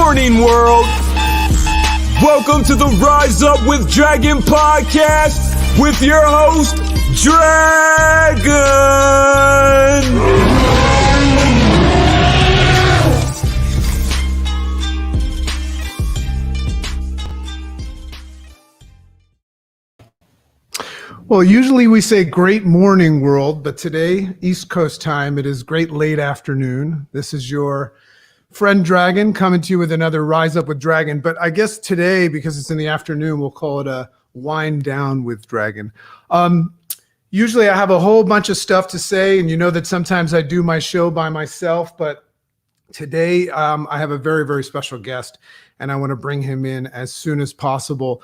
morning, world. Welcome to the Rise Up with Dragon podcast with your host, Dragon. Well, usually we say great morning, world, but today, East Coast time, it is great late afternoon. This is your friend Dragon coming to you with another Rise Up with Dragon. But I guess today, because it's in the afternoon, we'll call it a wind down with Dragon. Usually I have a whole bunch of stuff to say, and you know that sometimes I do my show by myself, but today I have a very, very special guest, and I want to bring him in as soon as possible.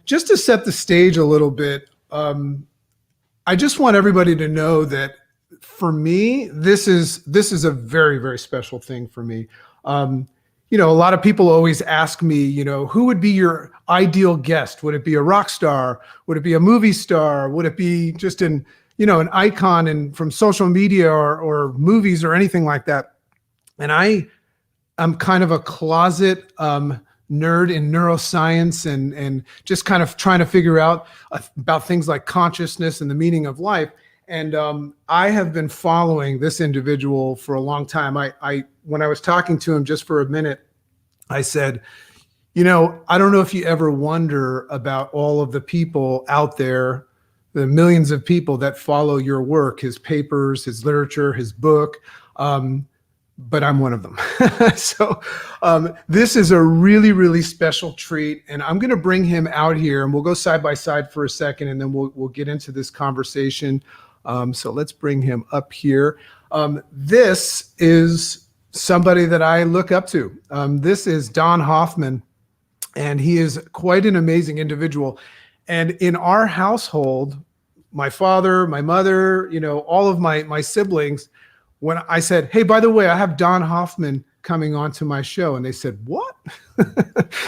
Just to set the stage a little bit, I just want everybody to know that for me, this is a very, very special thing for me. You know, a lot of people always ask me, you know, who would be your ideal guest? Would it be a rock star? Would it be a movie star? Would it be just an icon and from social media or movies or anything like that? And I'm kind of a closet nerd in neuroscience and just kind of trying to figure out about things like consciousness and the meaning of life. And I have been following this individual for a long time. When I was talking to him just for a minute, I said, you know, I don't know if you ever wonder about all of the people out there, the millions of people that follow your work, his papers, his literature, his book. But I'm one of them. So this is a really, really special treat. And I'm going to bring him out here and we'll go side by side for a second and then we'll get into this conversation. So let's bring him up here. This is somebody that I look up to. This is Don Hoffman, and he is quite an amazing individual. And in our household, my father, my mother, you know, all of my siblings, when I said, hey, by the way, I have Don Hoffman coming onto my show. And they said, what?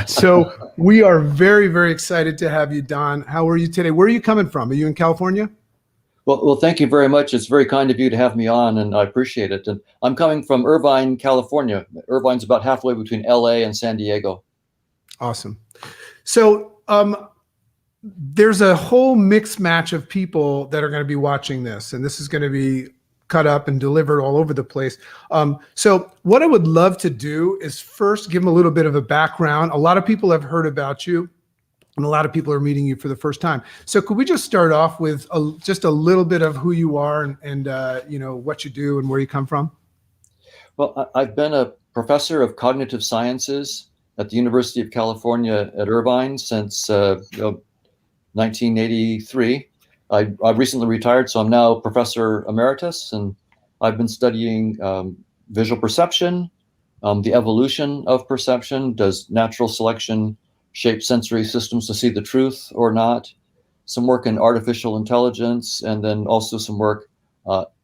So we are very, very excited to have you, Don. How are you today? Where are you coming from? Are you in California? Well, thank you very much. It's very kind of you to have me on, and I appreciate it. And I'm coming from Irvine, California. Irvine's about halfway between LA and San Diego. Awesome. So there's a whole mixed match of people that are going to be watching this, and this is going to be cut up and delivered all over the place. So what I would love to do is first give them a little bit of a background. A lot of people have heard about you, and a lot of people are meeting you for the first time. So could we just start off with just a little bit of who you are and you know, what you do and where you come from? Well, I've been a professor of cognitive sciences at the University of California at Irvine since 1983. I recently retired, so I'm now professor emeritus, and I've been studying visual perception, the evolution of perception. Does natural selection shape sensory systems to see the truth or not? Some work in artificial intelligence, and then also some work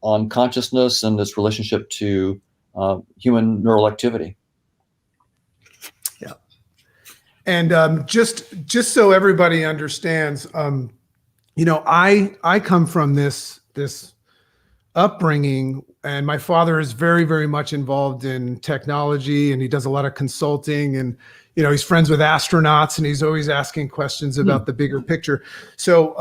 on consciousness and its relationship to human neural activity. Yeah. And just so everybody understands, you know, I come from this upbringing, and my father is very, very much involved in technology, and he does a lot of consulting, and you know, he's friends with astronauts, and he's always asking questions about the bigger picture. So,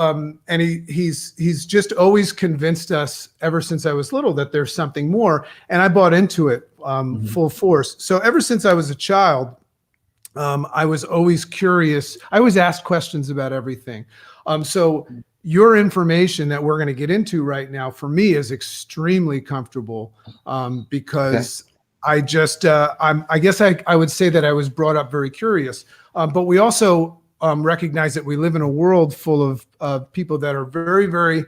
and he's just always convinced us ever since I was little that there's something more, and I bought into it full force. So ever since I was a child, I was always curious. I always asked questions about everything. So your information that we're going to get into right now for me is extremely comfortable because I just, I guess I would say that I was brought up very curious, but we also recognize that we live in a world full of people that are very, very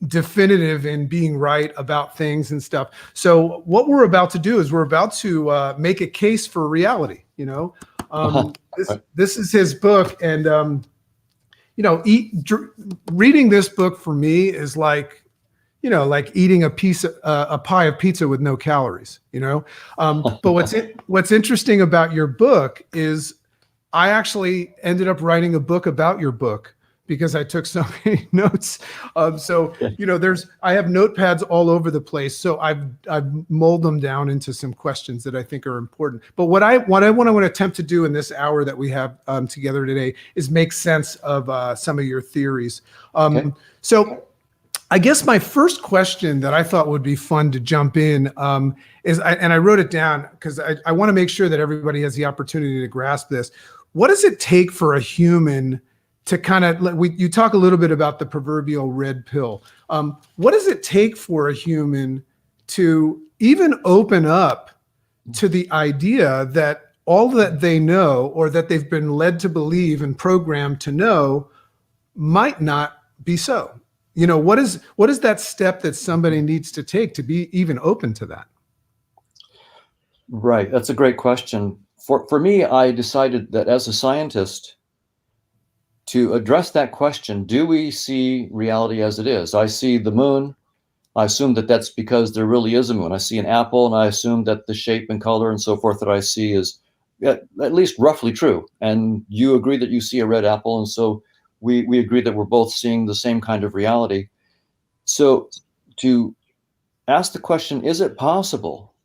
definitive in being right about things and stuff. So what we're about to do is we're about to make a case for reality. You know, this is his book, and you know, reading this book for me is like, you know, like eating a pie of pizza with no calories, you know? But what's interesting about your book is I actually ended up writing a book about your book because I took so many notes. So, I have notepads all over the place. So I've molded them down into some questions that I think are important. But what I want to attempt to do in this hour that we have together today is make sense of some of your theories. So I guess my first question that I thought would be fun to jump in is, and I wrote it down because I want to make sure that everybody has the opportunity to grasp this. What does it take for a human to kind of, you talk a little bit about the proverbial red pill. What does it take for a human to even open up to the idea that all that they know or that they've been led to believe and programmed to know might not be so? What is that step that somebody needs to take to be even open to that? Right. That's a great question. For me, I decided that as a scientist, to address that question, do we see reality as it is? I see the moon. I assume that that's because there really is a moon. I see an apple, and I assume that the shape and color and so forth that I see is at least roughly true. And you agree that you see a red apple, and so we agree that we're both seeing the same kind of reality. So to ask the question, is it possible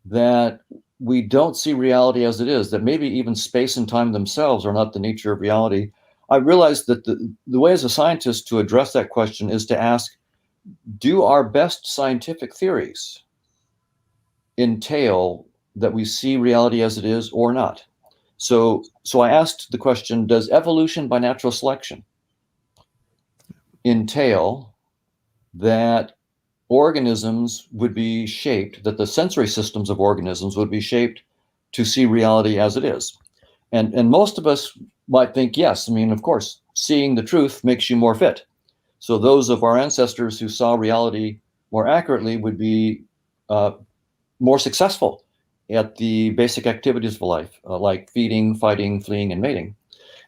that we don't see reality as it is, that maybe even space and time themselves are not the nature of reality? I realized that the way as a scientist to address that question is to ask, do our best scientific theories entail that we see reality as it is or not? So I asked the question, does evolution by natural selection entail that organisms would be shaped, that the sensory systems of organisms would be shaped to see reality as it is? And most of us might think yes. I mean, of course, seeing the truth makes you more fit. So those of our ancestors who saw reality more accurately would be more successful at the basic activities of life, like feeding, fighting, fleeing, and mating.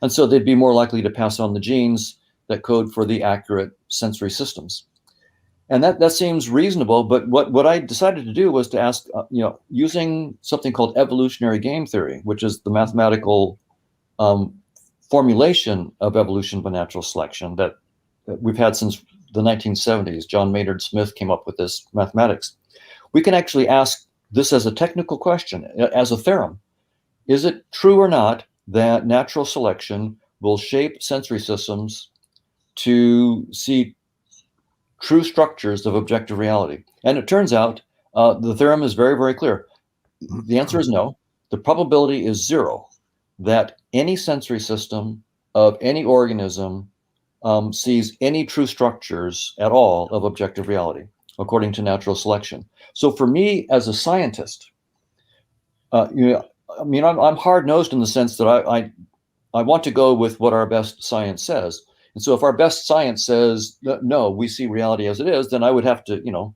And so they'd be more likely to pass on the genes that code for the accurate sensory systems. And that seems reasonable, but what I decided to do was to ask, using something called evolutionary game theory, which is the mathematical formulation of evolution by natural selection that we've had since the 1970s. John Maynard Smith came up with this mathematics. We can actually ask this as a technical question, as a theorem. Is it true or not that natural selection will shape sensory systems to see true structures of objective reality? And it turns out the theorem is very, very clear. The answer is no. The probability is zero that any sensory system of any organism sees any true structures at all of objective reality, according to natural selection. So for me as a scientist, I'm hard-nosed in the sense that I want to go with what our best science says. And so if our best science says, no, we see reality as it is, then I would have to,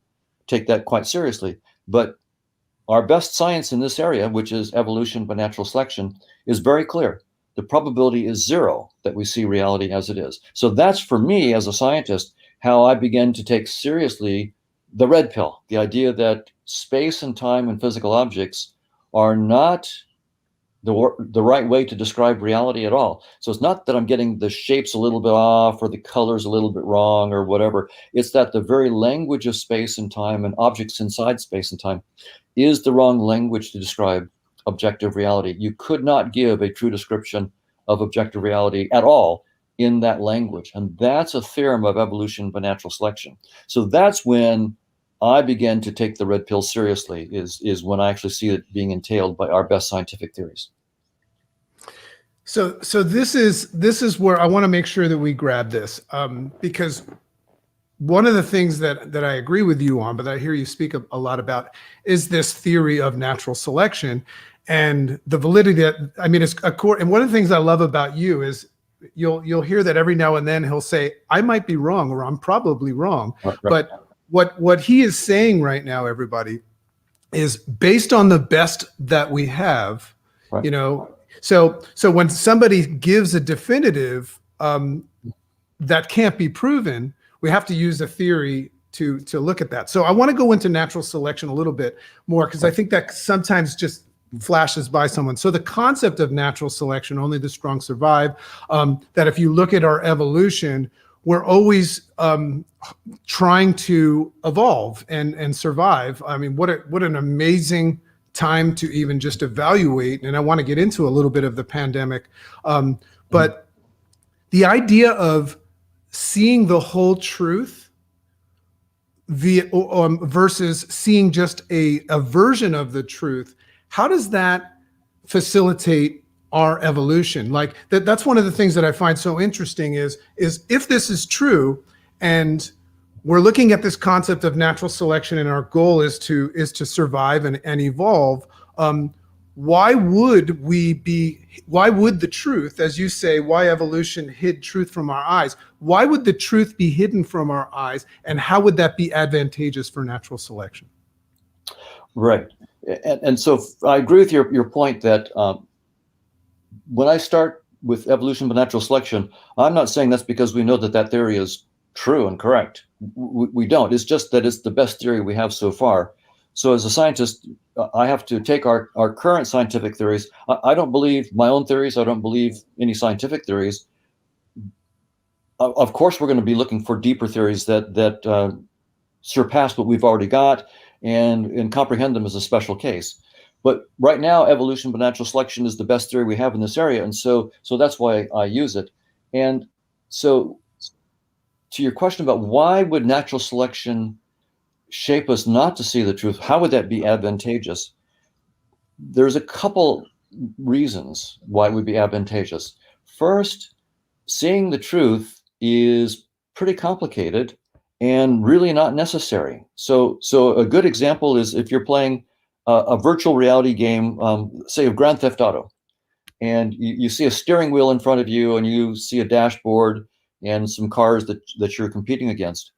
take that quite seriously. But our best science in this area, which is evolution by natural selection, is very clear. The probability is zero that we see reality as it is. So that's, for me as a scientist, how I began to take seriously the red pill, the idea that space and time and physical objects are not the right way to describe reality at all. So it's not that I'm getting the shapes a little bit off or the colors a little bit wrong or whatever. It's that the very language of space and time and objects inside space and time is the wrong language to describe objective reality. You could not give a true description of objective reality at all in that language. And that's a theorem of evolution by natural selection. So that's when I began to take the red pill seriously, is when I actually see it being entailed by our best scientific theories. So this is where I want to make sure that we grab this, because one of the things that I agree with you on, but I hear you speak a lot about, is this theory of natural selection and the validity that, it's a core. And one of the things I love about you is you'll hear that every now and then he'll say, I might be wrong, or I'm probably wrong. Right. But what he is saying right now, everybody, is based on the best that we have, right. So when somebody gives a definitive that can't be proven, we have to use a theory to look at that. So I want to go into natural selection a little bit more, because I think that sometimes just flashes by someone. So the concept of natural selection, only the strong survive, that if you look at our evolution, we're always trying to evolve and survive. I mean, what an amazing time to even just evaluate. And I want to get into a little bit of the pandemic. But the idea of seeing the whole truth versus seeing just a version of the truth, how does that facilitate our evolution? Like that's one of the things that I find so interesting is if this is true and we're looking at this concept of natural selection and our goal is to survive and evolve, why would the truth, as you say, why evolution hid truth from our eyes? Why would the truth be hidden from our eyes, and how would that be advantageous for natural selection? Right. And so I agree with your point that when I start with evolution by natural selection, I'm not saying that's because we know that theory is true and correct. We don't. It's just that it's the best theory we have so far. So as a scientist, I have to take our current scientific theories. I don't believe my own theories. I don't believe any scientific theories. Of course, we're going to be looking for deeper theories that surpass what we've already got and comprehend them as a special case. But right now, evolution by natural selection is the best theory we have in this area. And so that's why I use it. And so to your question about why would natural selection shape us not to see the truth, how would that be advantageous? There's a couple reasons why it would be advantageous. First, seeing the truth is pretty complicated and really not necessary. So a good example is if you're playing a virtual reality game, say of Grand Theft Auto, and you see a steering wheel in front of you and you see a dashboard and some cars that you're competing against.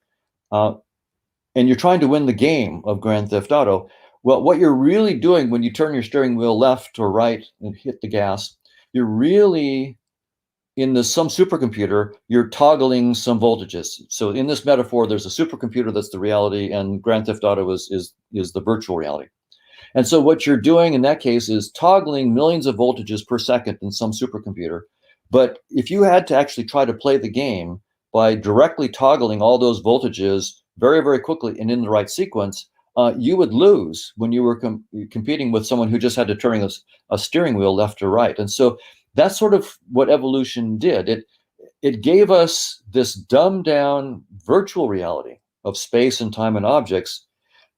And you're trying to win the game of Grand Theft Auto. Well, what you're really doing when you turn your steering wheel left or right and hit the gas, you're really in some supercomputer, you're toggling some voltages. So in this metaphor, there's a supercomputer that's the reality, and Grand Theft Auto is the virtual reality. And so what you're doing in that case is toggling millions of voltages per second in some supercomputer. But if you had to actually try to play the game by directly toggling all those voltages very, very quickly and in the right sequence, you would lose when you were competing with someone who just had to turn a steering wheel left or right. And so that's sort of what evolution did. It gave us this dumbed down virtual reality of space and time and objects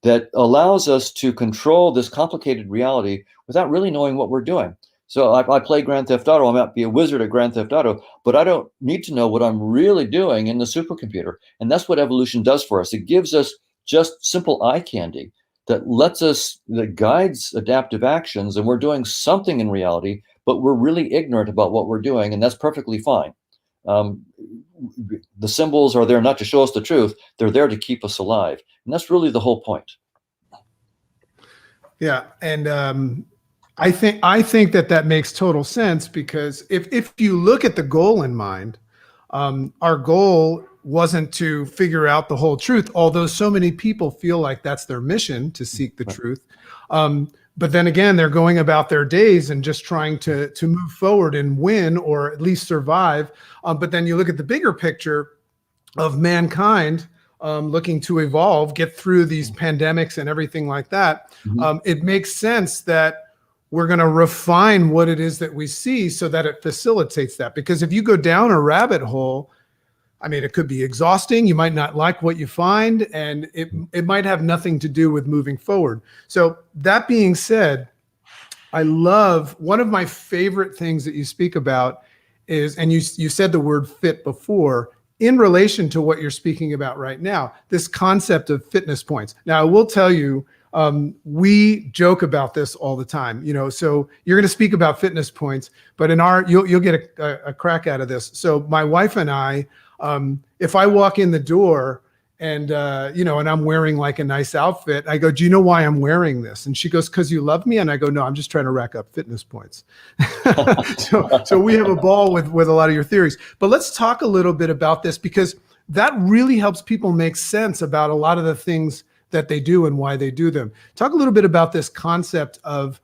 that allows us to control this complicated reality without really knowing what we're doing. So I play Grand Theft Auto. I might be a wizard at Grand Theft Auto, but I don't need to know what I'm really doing in the supercomputer. And that's what evolution does for us. It gives us just simple eye candy that guides adaptive actions, and we're doing something in reality, but we're really ignorant about what we're doing, and that's perfectly fine. The symbols are there not to show us the truth. They're there to keep us alive. And that's really the whole point. Yeah. And I think that makes total sense, because if you look at the goal in mind, our goal wasn't to figure out the whole truth, although so many people feel like that's their mission, to seek the truth. But then again, they're going about their days and just trying to move forward and win, or at least survive. But then you look at the bigger picture of mankind looking to evolve, get through these pandemics and everything like that. It makes sense that we're going to refine what it is that we see so that it facilitates that. Because if you go down a rabbit hole, I mean, it could be exhausting. You might not like what you find, and it might have nothing to do with moving forward. So that being said, I love, one of my favorite things that you speak about is, and you said the word fit before, in relation to what you're speaking about right now, this concept of fitness points. Now, I will tell you, we joke about this all the time, so you're going to speak about fitness points, but you'll get a crack out of this. So my wife and I, if I walk in the door and I'm wearing like a nice outfit, I go, "Do you know why I'm wearing this?" And she goes, "'Cause you love me." And I go, "No, I'm just trying to rack up fitness points." So we have a ball with a lot of your theories, but let's talk a little bit about this, because that really helps people make sense about a lot of the things that they do and why they do them. Talk a little bit about this concept of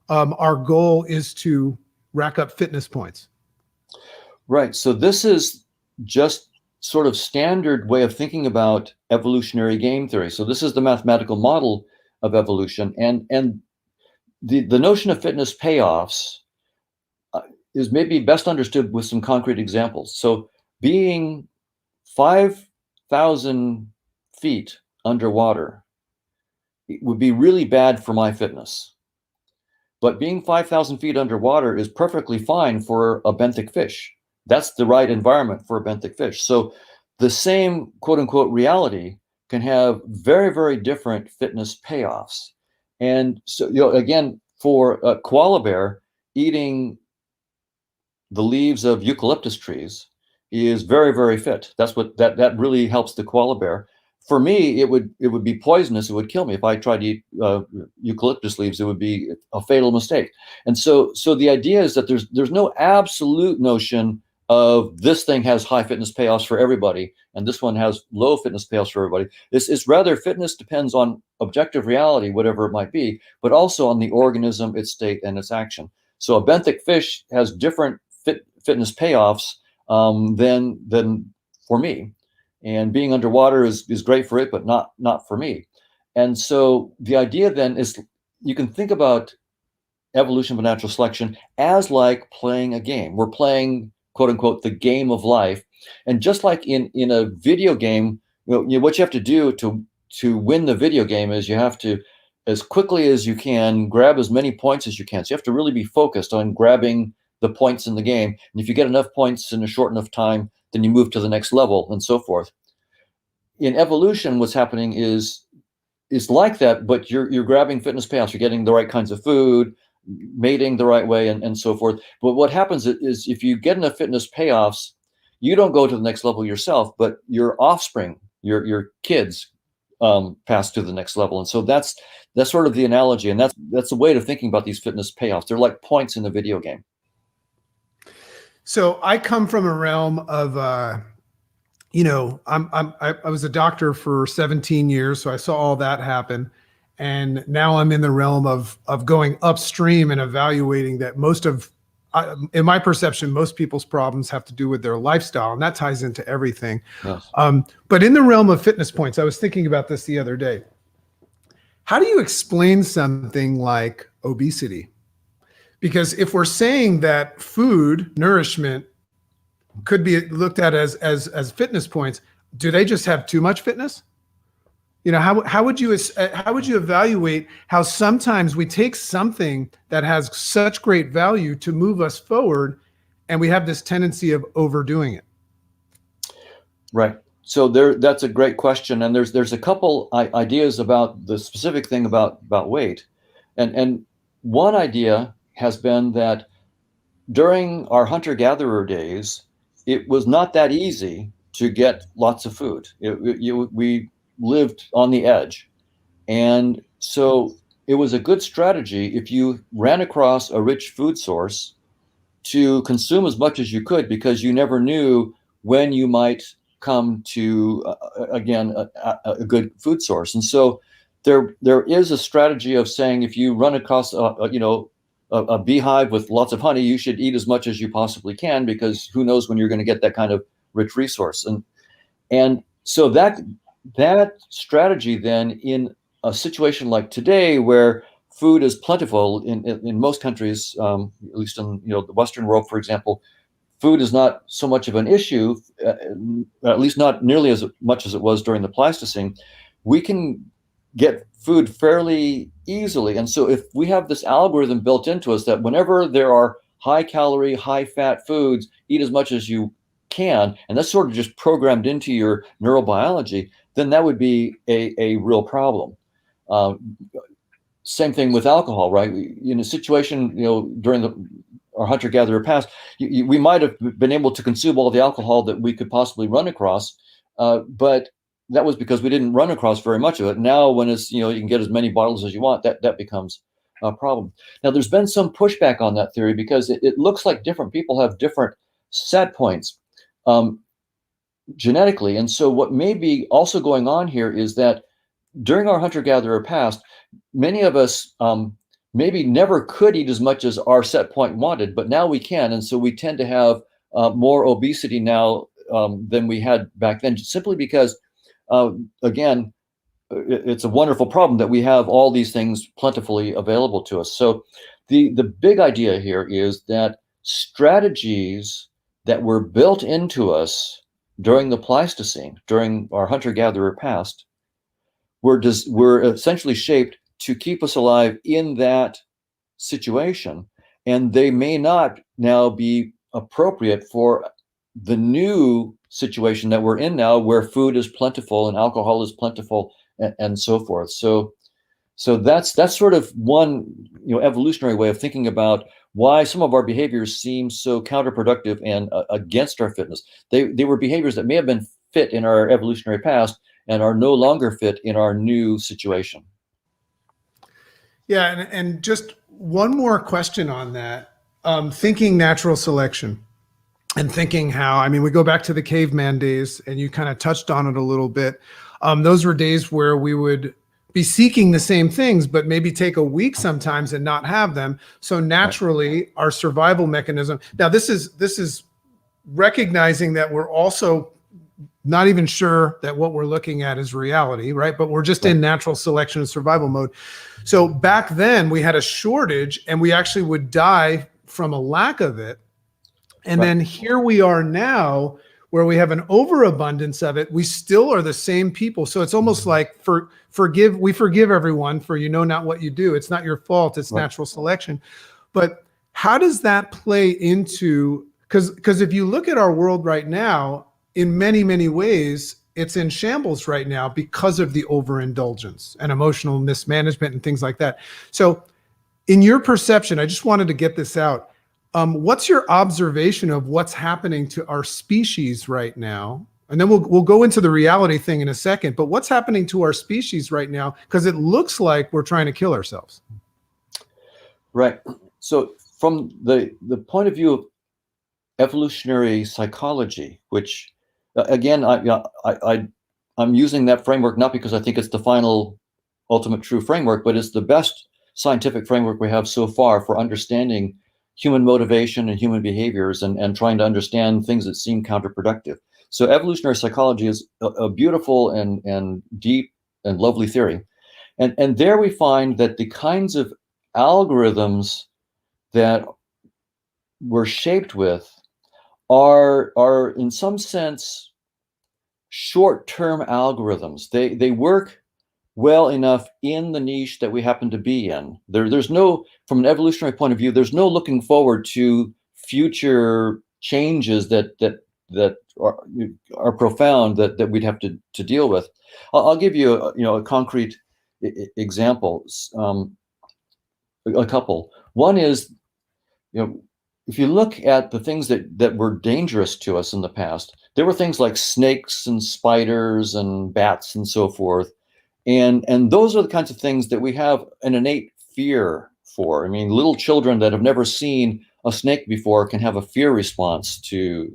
our goal is to rack up fitness points. Right. So this is just sort of standard way of thinking about evolutionary game theory. So this is the mathematical model of evolution, and the notion of fitness payoffs is maybe best understood with some concrete examples. So being 5,000 feet underwater would be really bad for my fitness. But being 5,000 feet underwater is perfectly fine for a benthic fish. That's the right environment for a benthic fish. So the same quote unquote reality can have very, very different fitness payoffs. And so, again, for a koala bear, eating the leaves of eucalyptus trees is very, very fit. That's what that really helps the koala bear. For me, it would be poisonous. It would kill me if I tried to eat eucalyptus leaves. It would be a fatal mistake. And so the idea is that there's no absolute notion of this thing has high fitness payoffs for everybody, and this one has low fitness payoffs for everybody. It's rather fitness depends on objective reality, whatever it might be, but also on the organism, its state, and its action. So a benthic fish has different fitness payoffs than for me. And being underwater is great for it, but not for me. And so the idea then is you can think about evolution by natural selection as like playing a game. We're playing, quote unquote, the game of life. And just like in a video game, what you have to do to win the video game is you have to, as quickly as you can, grab as many points as you can. So you have to really be focused on grabbing the points in the game. And if you get enough points in a short enough time, then you move to the next level and so forth. In evolution, what's happening is like that, but you're grabbing fitness payoffs. You're getting the right kinds of food, mating the right way, and so forth. But what happens is if you get enough fitness payoffs, you don't go to the next level yourself, but your offspring, your kids, pass to the next level. And so that's sort of the analogy, and that's a way of thinking about these fitness payoffs. They're like points in the video game. So I come from a realm of, I was a doctor for 17 years, so I saw all that happen. And now I'm in the realm of going upstream and evaluating that in my perception, most people's problems have to do with their lifestyle, and that ties into everything. Yes. But in the realm of fitness points, I was thinking about this the other day. How do you explain something like obesity? Because if we're saying that food, nourishment, could be looked at as fitness points, do they just have too much fitness? How would you evaluate how sometimes we take something that has such great value to move us forward, and we have this tendency of overdoing it? Right. So that's a great question, and there's a couple ideas about the specific thing about weight, and one idea has been that during our hunter-gatherer days, it was not that easy to get lots of food. We lived on the edge. And so it was a good strategy if you ran across a rich food source to consume as much as you could, because you never knew when you might come to, again, a good food source. And so there is a strategy of saying if you run across a beehive with lots of honey, you should eat as much as you possibly can, because who knows when you're going to get that kind of rich resource. And so that strategy then, in a situation like today where food is plentiful in most countries, at least in the Western world, for example, food is not so much of an issue, at least not nearly as much as it was during the Pleistocene. We can get food fairly easily. And so if we have this algorithm built into us that whenever there are high calorie, high fat foods, eat as much as you can, and that's sort of just programmed into your neurobiology, then that would be a real problem. Same thing with alcohol, right? In a situation, during our hunter-gatherer past, we might have been able to consume all the alcohol that we could possibly run across, but that was because we didn't run across very much of it. Now, when it's, you can get as many bottles as you want, that becomes a problem. Now, there's been some pushback on that theory because it looks like different people have different set points genetically. And so what may be also going on here is that during our hunter-gatherer past, many of us maybe never could eat as much as our set point wanted, but now we can. And so we tend to have more obesity now than we had back then, simply because, again, it's a wonderful problem that we have all these things plentifully available to us. So the big idea here is that strategies that were built into us during the Pleistocene, during our hunter-gatherer past, were essentially shaped to keep us alive in that situation, and they may not now be appropriate for the new situation that we're in now, where food is plentiful and alcohol is plentiful, and so forth. So that's sort of one evolutionary way of thinking about why some of our behaviors seem so counterproductive and against our fitness. They were behaviors that may have been fit in our evolutionary past and are no longer fit in our new situation. Yeah, and just one more question on that. Thinking natural selection and thinking how, I mean, we go back to the caveman days, and you kind of touched on it a little bit. Those were days where we would be seeking the same things, but maybe take a week sometimes and not have them. So naturally, our survival mechanism. Now, this is recognizing that we're also not even sure that what we're looking at is reality, right? But we're just in natural selection and survival mode. So back then we had a shortage, and we actually would die from a lack of it. And then here we are now, where we have an overabundance of it. We still are the same people. So it's almost like we forgive everyone for not what you do. It's not your fault. It's natural selection. But how does that play into, because if you look at our world right now, in many, many ways, it's in shambles right now because of the overindulgence and emotional mismanagement and things like that. So in your perception, I just wanted to get this out. What's your observation of what's happening to our species right now? And then we'll go into the reality thing in a second, but what's happening to our species right now? Because it looks like we're trying to kill ourselves. Right. So from the point of view of evolutionary psychology, which again, I'm using that framework not because I think it's the final ultimate true framework, but it's the best scientific framework we have so far for understanding human motivation and human behaviors, and trying to understand things that seem counterproductive. So evolutionary psychology is a beautiful and deep and lovely theory. And there we find that the kinds of algorithms that we're shaped with are in some sense short-term algorithms. They work well enough in the niche that we happen to be in. There's no, from an evolutionary point of view, there's no looking forward to future changes that are profound that we'd have to deal with. I'll give you a concrete example, a couple. One is, if you look at the things that were dangerous to us in the past, there were things like snakes and spiders and bats and so forth. And those are the kinds of things that we have an innate fear for. I mean, little children that have never seen a snake before can have a fear response to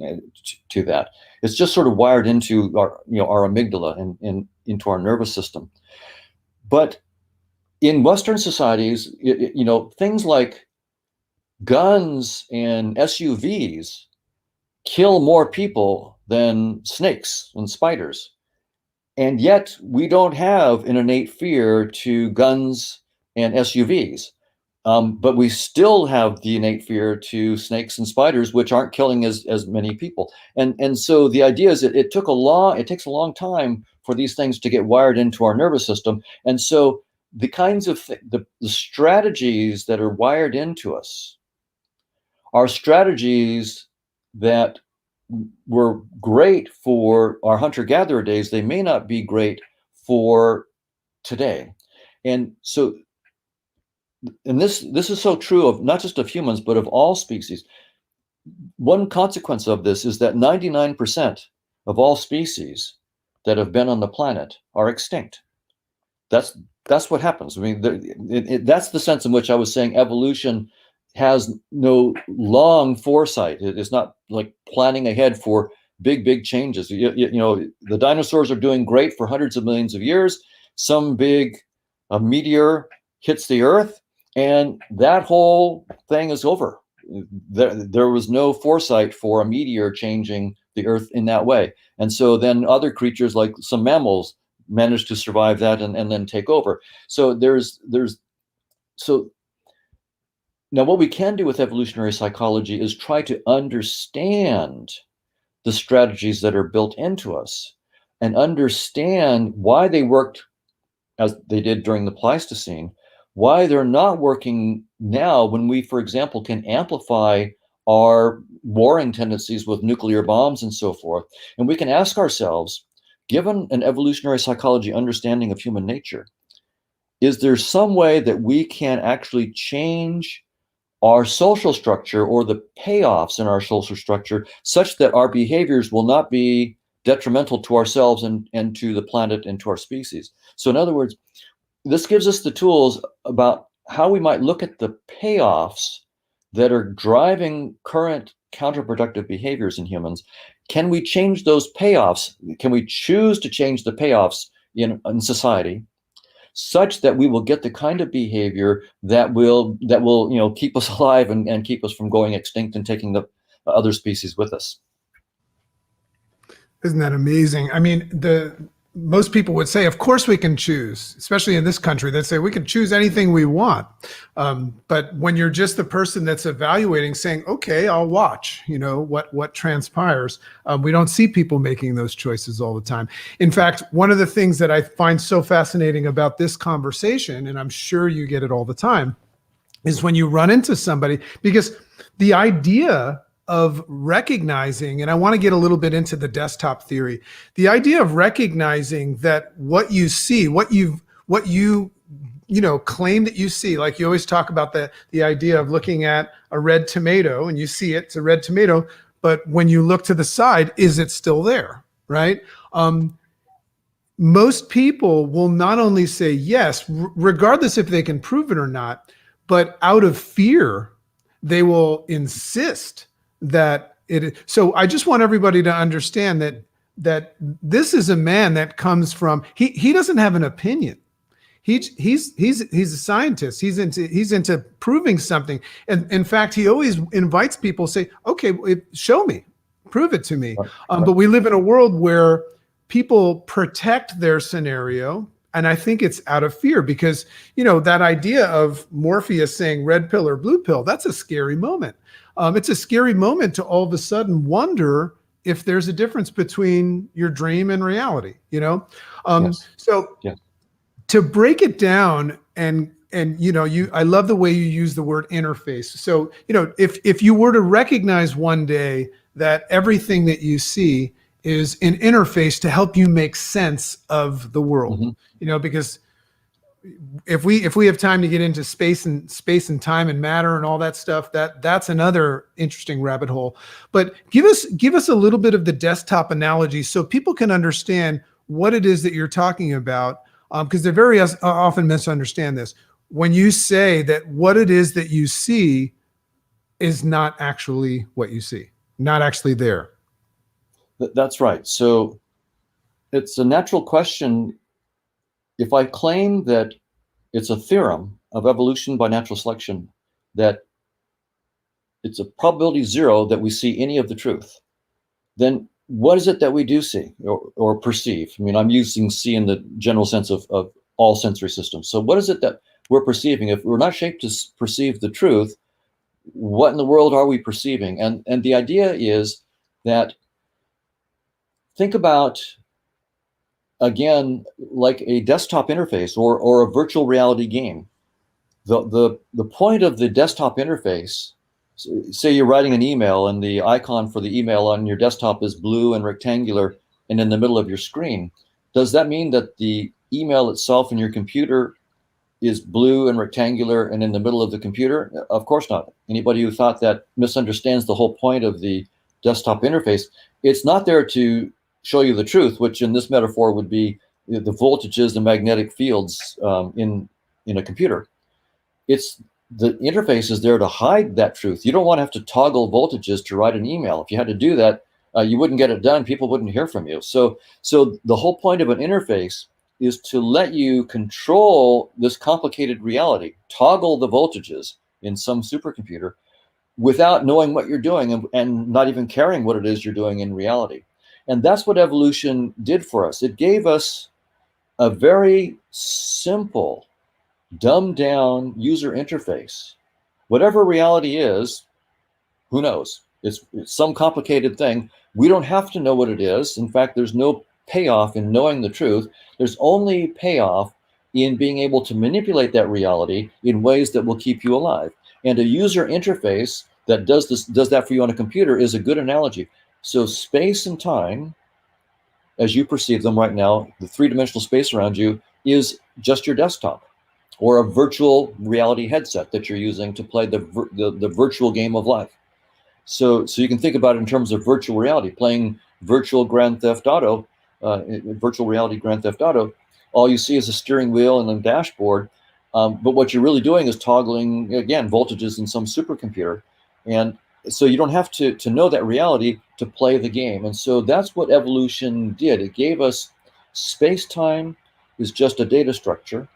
that. It's just sort of wired into our amygdala and into our nervous system. But in Western societies, things like guns and SUVs kill more people than snakes and spiders. And yet we don't have an innate fear to guns and SUVs. But we still have the innate fear to snakes and spiders, which aren't killing as many people. And so the idea is that it takes a long time for these things to get wired into our nervous system. And so the kinds of the strategies that are wired into us are strategies that were great for our hunter-gatherer days. They may not be great for today. And so, and this is so true of not just of humans, but of all species. One consequence of this is that 99% of all species that have been on the planet are extinct. That's what happens. I mean, that's the sense in which I was saying evolution has no long foresight. It's not like planning ahead for big changes. The dinosaurs are doing great for hundreds of millions of years. Some big meteor hits the Earth, And that whole thing is over. There was no foresight for a meteor changing the Earth in that way. And so then other creatures, like some mammals, managed to survive that and then take over. So so now what we can do with evolutionary psychology is try to understand the strategies that are built into us and understand why they worked as they did during the Pleistocene, why they're not working now when we, for example, can amplify our warring tendencies with nuclear bombs and so forth. And we can ask ourselves, given an evolutionary psychology understanding of human nature, is there some way that we can actually change our social structure or the payoffs in our social structure such that our behaviors will not be detrimental to ourselves and to the planet and to our species? So in other words, this gives us the tools about how we might look at the payoffs that are driving current counterproductive behaviors in humans. Can we change those payoffs? Can we choose to change the payoffs in society such that we will get the kind of behavior that will keep us alive and keep us from going extinct and taking the other species with us? Isn't that amazing? I mean, most people would say, of course we can choose, especially in this country. They'd say we can choose anything we want. But when you're just the person that's evaluating, saying, okay, I'll watch, what transpires. We don't see people making those choices all the time. In fact, one of the things that I find so fascinating about this conversation, and I'm sure you get it all the time, is when you run into somebody, because the idea of recognizing, and I want to get a little bit into the desktop theory, the idea of recognizing that what you see, what you claim that you see, like you always talk about the idea of looking at a red tomato and you see it's a red tomato, but when you look to the side, is it still there, right? Most people will not only say yes, regardless if they can prove it or not, but out of fear, they will insist that it. So I just want everybody to understand that this is a man that comes from, he doesn't have an opinion. He's a scientist. He's into proving something. And in fact, he always invites people, say, okay, show me, prove it to me. But we live in a world where people protect their scenario. And I think it's out of fear because, that idea of Morpheus saying red pill or blue pill, that's a scary moment. It's a scary moment to all of a sudden wonder if there's a difference between your dream and reality, Yes. So Yes. To break it down and I love the way you use the word interface. So, if you were to recognize one day that everything that you see is an interface to help you make sense of the world, because if we have time to get into space and time and matter and all that stuff, that's another interesting rabbit hole. But give us a little bit of the desktop analogy so people can understand what it is that you're talking about, because they very often misunderstand this. When you say that what it is that you see is not actually what you see, not actually there. That's right. So it's a natural question. If I claim that it's a theorem of evolution by natural selection, that it's a probability zero that we see any of the truth, then what is it that we do see or perceive? I mean, I'm using see in the general sense of all sensory systems. So what is it that we're perceiving? If we're not shaped to perceive the truth, what in the world are we perceiving? And the idea is that, think about, again, like a desktop interface or a virtual reality game. The point of the desktop interface, say you're writing an email and the icon for the email on your desktop is blue and rectangular and in the middle of your screen. Does that mean that the email itself in your computer is blue and rectangular and in the middle of the computer? Of course not. Anybody who thought that misunderstands the whole point of the desktop interface. It's not there to show you the truth, which in this metaphor would be the voltages, the magnetic fields in a computer. It's the interface is there to hide that truth. You don't want to have to toggle voltages to write an email. If you had to do that, you wouldn't get it done. People wouldn't hear from you. So the whole point of an interface is to let you control this complicated reality, toggle the voltages in some supercomputer without knowing what you're doing and not even caring what it is you're doing in reality. And that's what evolution did for us. It gave us a very simple, dumbed down user interface. Whatever reality is, who knows? It's some complicated thing. We don't have to know what it is. In fact, there's no payoff in knowing the truth. There's only payoff in being able to manipulate that reality in ways that will keep you alive. And a user interface that does that for you on a computer is a good analogy. So space and time, as you perceive them right now, the three-dimensional space around you is just your desktop or a virtual reality headset that you're using to play the virtual game of life. So you can think about it in terms of virtual reality, playing virtual Grand Theft Auto, virtual reality Grand Theft Auto. All you see is a steering wheel and a dashboard. But what you're really doing is toggling, again, voltages in some supercomputer. And so you don't have to know that reality to play the game. And so that's what evolution did. It gave us space-time is just a data structure,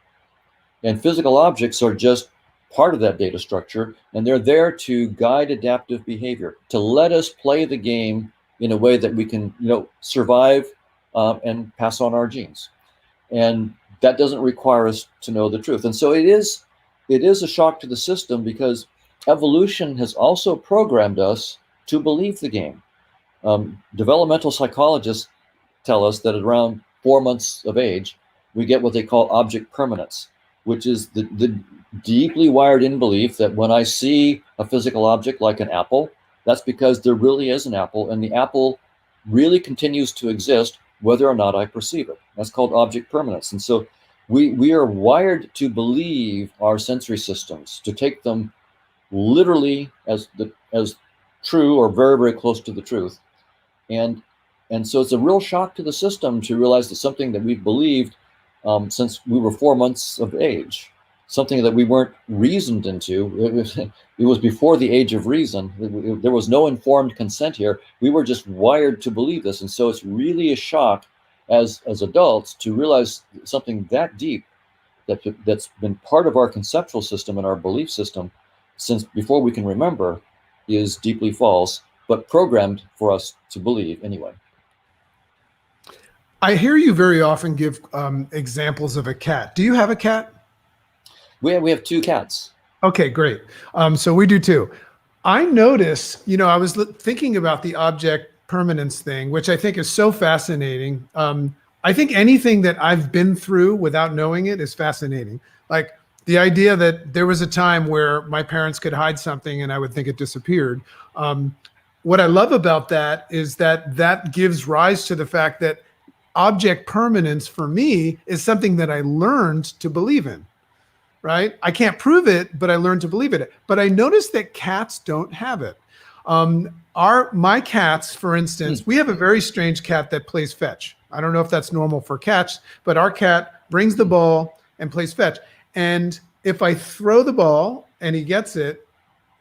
and physical objects are just part of that data structure, and they're there to guide adaptive behavior, to let us play the game in a way that we can, survive and pass on our genes. And that doesn't require us to know the truth. And so it is a shock to the system, because evolution has also programmed us to believe the game. Developmental psychologists tell us that at around 4 months of age, we get what they call object permanence, which is the deeply wired in belief that when I see a physical object like an apple, that's because there really is an apple, and the apple really continues to exist whether or not I perceive it. That's called object permanence. And so we are wired to believe our sensory systems, to take them literally as true or very, very close to the truth. And so it's a real shock to the system to realize that something that we've believed since we were 4 months of age, something that we weren't reasoned into. It was before the age of reason. There was no informed consent here. We were just wired to believe this. And so it's really a shock as adults to realize something that deep that's been part of our conceptual system and our belief system since before we can remember is deeply false, but programmed for us to believe anyway. I hear you very often give examples of a cat. Do you have a cat? We have 2 cats. Okay, great. So we do too. I notice, I was thinking about the object permanence thing, which I think is so fascinating. I think anything that I've been through without knowing it is fascinating. Like the idea that there was a time where my parents could hide something and I would think it disappeared. What I love about that is that gives rise to the fact that object permanence for me is something that I learned to believe in. Right? I can't prove it, but I learned to believe it. But I noticed that cats don't have it. My cats, for instance, we have a very strange cat that plays fetch. I don't know if that's normal for cats, but our cat brings the ball and plays fetch. And if I throw the ball and he gets it,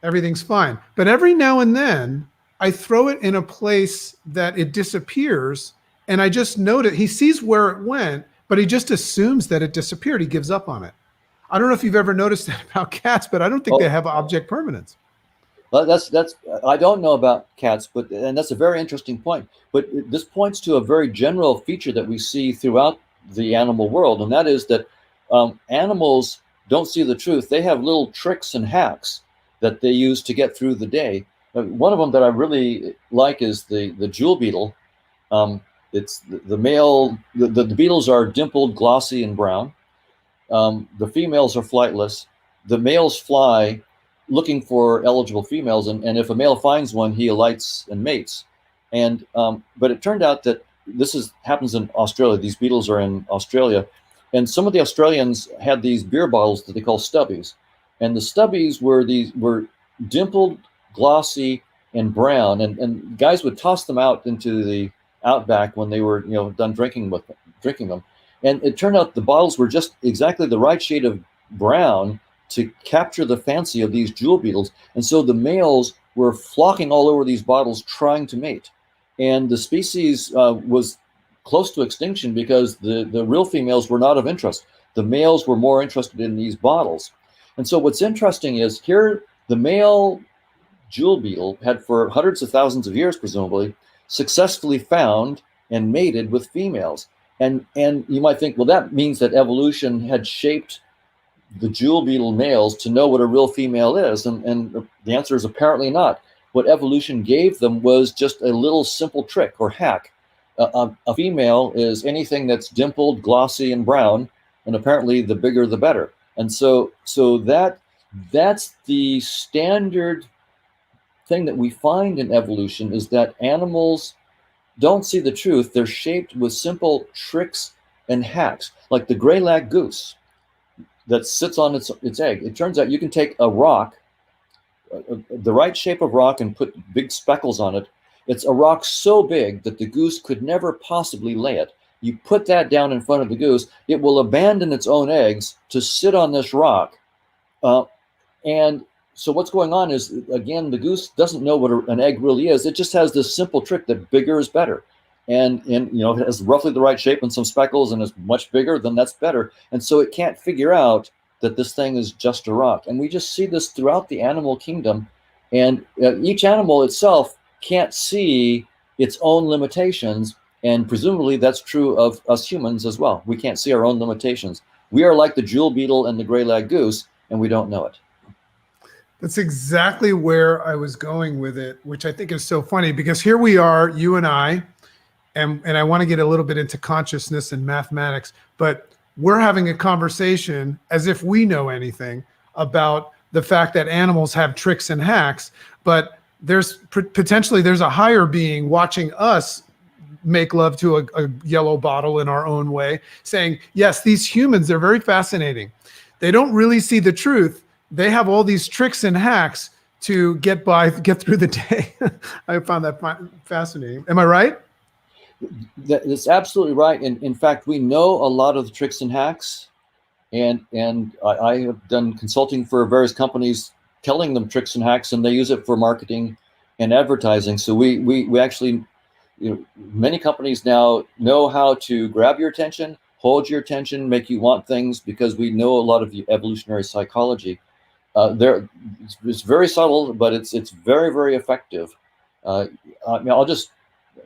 everything's fine. But every now and then I throw it in a place that it disappears, and I just note it. He sees where it went, but he just assumes that it disappeared. He gives up on it. I don't know if you've ever noticed that about cats, but I don't think they have object permanence. Well, that's I don't know about cats, and that's a very interesting point. But this points to a very general feature that we see throughout the animal world, and that is that animals don't see the truth. They have little tricks and hacks that they use to get through the day. One of them that I really like is the jewel beetle. It's the male. The beetles are dimpled, glossy, and brown. The females are flightless. The males fly looking for eligible females, and if a male finds one, he alights and mates. And but it turned out that this happens in Australia. These beetles are in Australia, and some of the Australians had these beer bottles that they call stubbies, and the stubbies were dimpled, glossy, and brown, and guys would toss them out into the outback when they were done drinking them. And it turned out the bottles were just exactly the right shade of brown to capture the fancy of these jewel beetles. And so the males were flocking all over these bottles trying to mate. And the species was close to extinction because the real females were not of interest. The males were more interested in these bottles. And so what's interesting is here the male jewel beetle had for hundreds of thousands of years, presumably, successfully found and mated with females. And you might think, well, that means that evolution had shaped the jewel beetle males to know what a real female is. And the answer is apparently not. What evolution gave them was just a little simple trick or hack. A female is anything that's dimpled, glossy, and brown, and apparently the bigger the better. And so that's the standard thing that we find in evolution, is that animals don't see the truth. They're shaped with simple tricks and hacks, like the gray-lag goose that sits on its egg. It turns out you can take a rock, the right shape of rock, and put big speckles on it. It's a rock so big that the goose could never possibly lay it. You put that down in front of the goose, it will abandon its own eggs to sit on this rock. And so what's going on is, again, the goose doesn't know what an egg really is. It just has this simple trick that bigger is better. And you know, if it has roughly the right shape and some speckles and is much bigger, then that's better. And so it can't figure out that this thing is just a rock. And we just see this throughout the animal kingdom. And each animal itself can't see its own limitations. And presumably that's true of us humans as well. We can't see our own limitations. We are like the jewel beetle and the gray-lag goose, and we don't know it. That's exactly where I was going with it, which I think is so funny, because here we are, you and I, and I want to get a little bit into consciousness and mathematics, but we're having a conversation as if we know anything about the fact that animals have tricks and hacks, but there's potentially there's a higher being watching us make love to a yellow bottle in our own way, saying, yes, these humans, they're very fascinating. They don't really see the truth. They have all these tricks and hacks to get through the day. I found that fascinating. Am I right? That's absolutely right. And in fact, we know a lot of the tricks and hacks, and I have done consulting for various companies telling them tricks and hacks, and they use it for marketing and advertising. So we actually, you know, many companies now know how to grab your attention, hold your attention, make you want things, because we know a lot of evolutionary psychology. It's very subtle, but it's very, very effective. I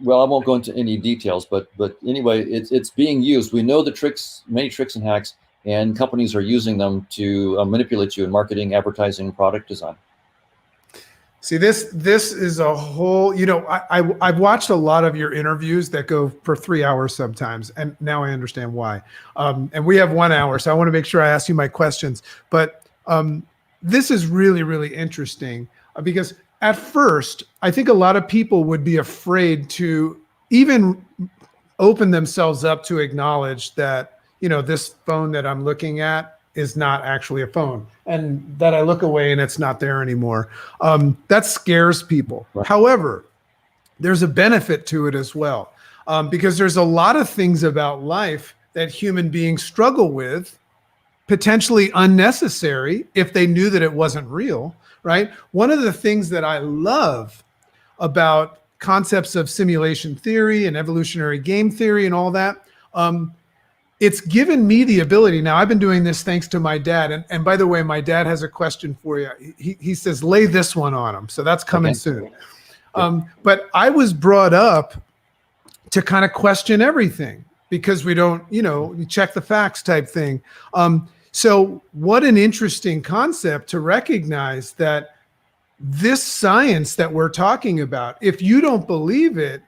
won't go into any details, but anyway, it's being used. We know the tricks, many tricks and hacks, and companies are using them to manipulate you in marketing, advertising, product design. See, this is a whole, you know, I've watched a lot of your interviews that go for 3 hours sometimes, and now I understand why. And we have 1 hour, so I want to make sure I ask you my questions. But this is really, really interesting, because at first, I think a lot of people would be afraid to even open themselves up to acknowledge that, you know, this phone that I'm looking at is not actually a phone, and that I look away and it's not there anymore. That scares people. Right. However, there's a benefit to it as well, because there's a lot of things about life that human beings struggle with, potentially unnecessary if they knew that it wasn't real, right? One of the things that I love about concepts of simulation theory and evolutionary game theory and all that, it's given me the ability. Now, I've been doing this thanks to my dad. And by the way, my dad has a question for you. He says, lay this one on him. So that's coming soon. But I was brought up to kind of question everything, because we don't, you know, you check the facts type thing. So what an interesting concept to recognize that this science that we're talking about, if you don't believe it,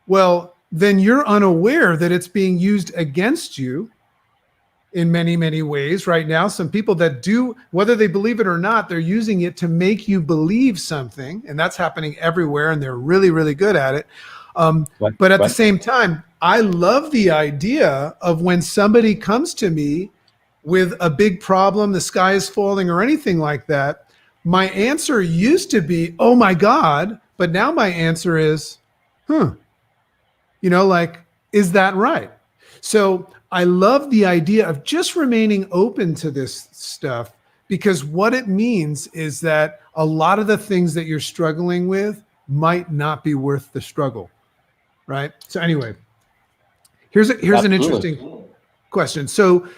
well, then you're unaware that it's being used against you in many, many ways right now. Some people that do, whether they believe it or not, they're using it to make you believe something, and that's happening everywhere, and they're really, really good at it. But at the same time, I love the idea of when somebody comes to me with a big problem, the sky is falling or anything like that, my answer used to be, oh my God, but now my answer is, you know, like, is that right? So I love the idea of just remaining open to this stuff, because what it means is that a lot of the things that you're struggling with might not be worth the struggle, right? So anyway, Here's an Absolutely. interesting question. So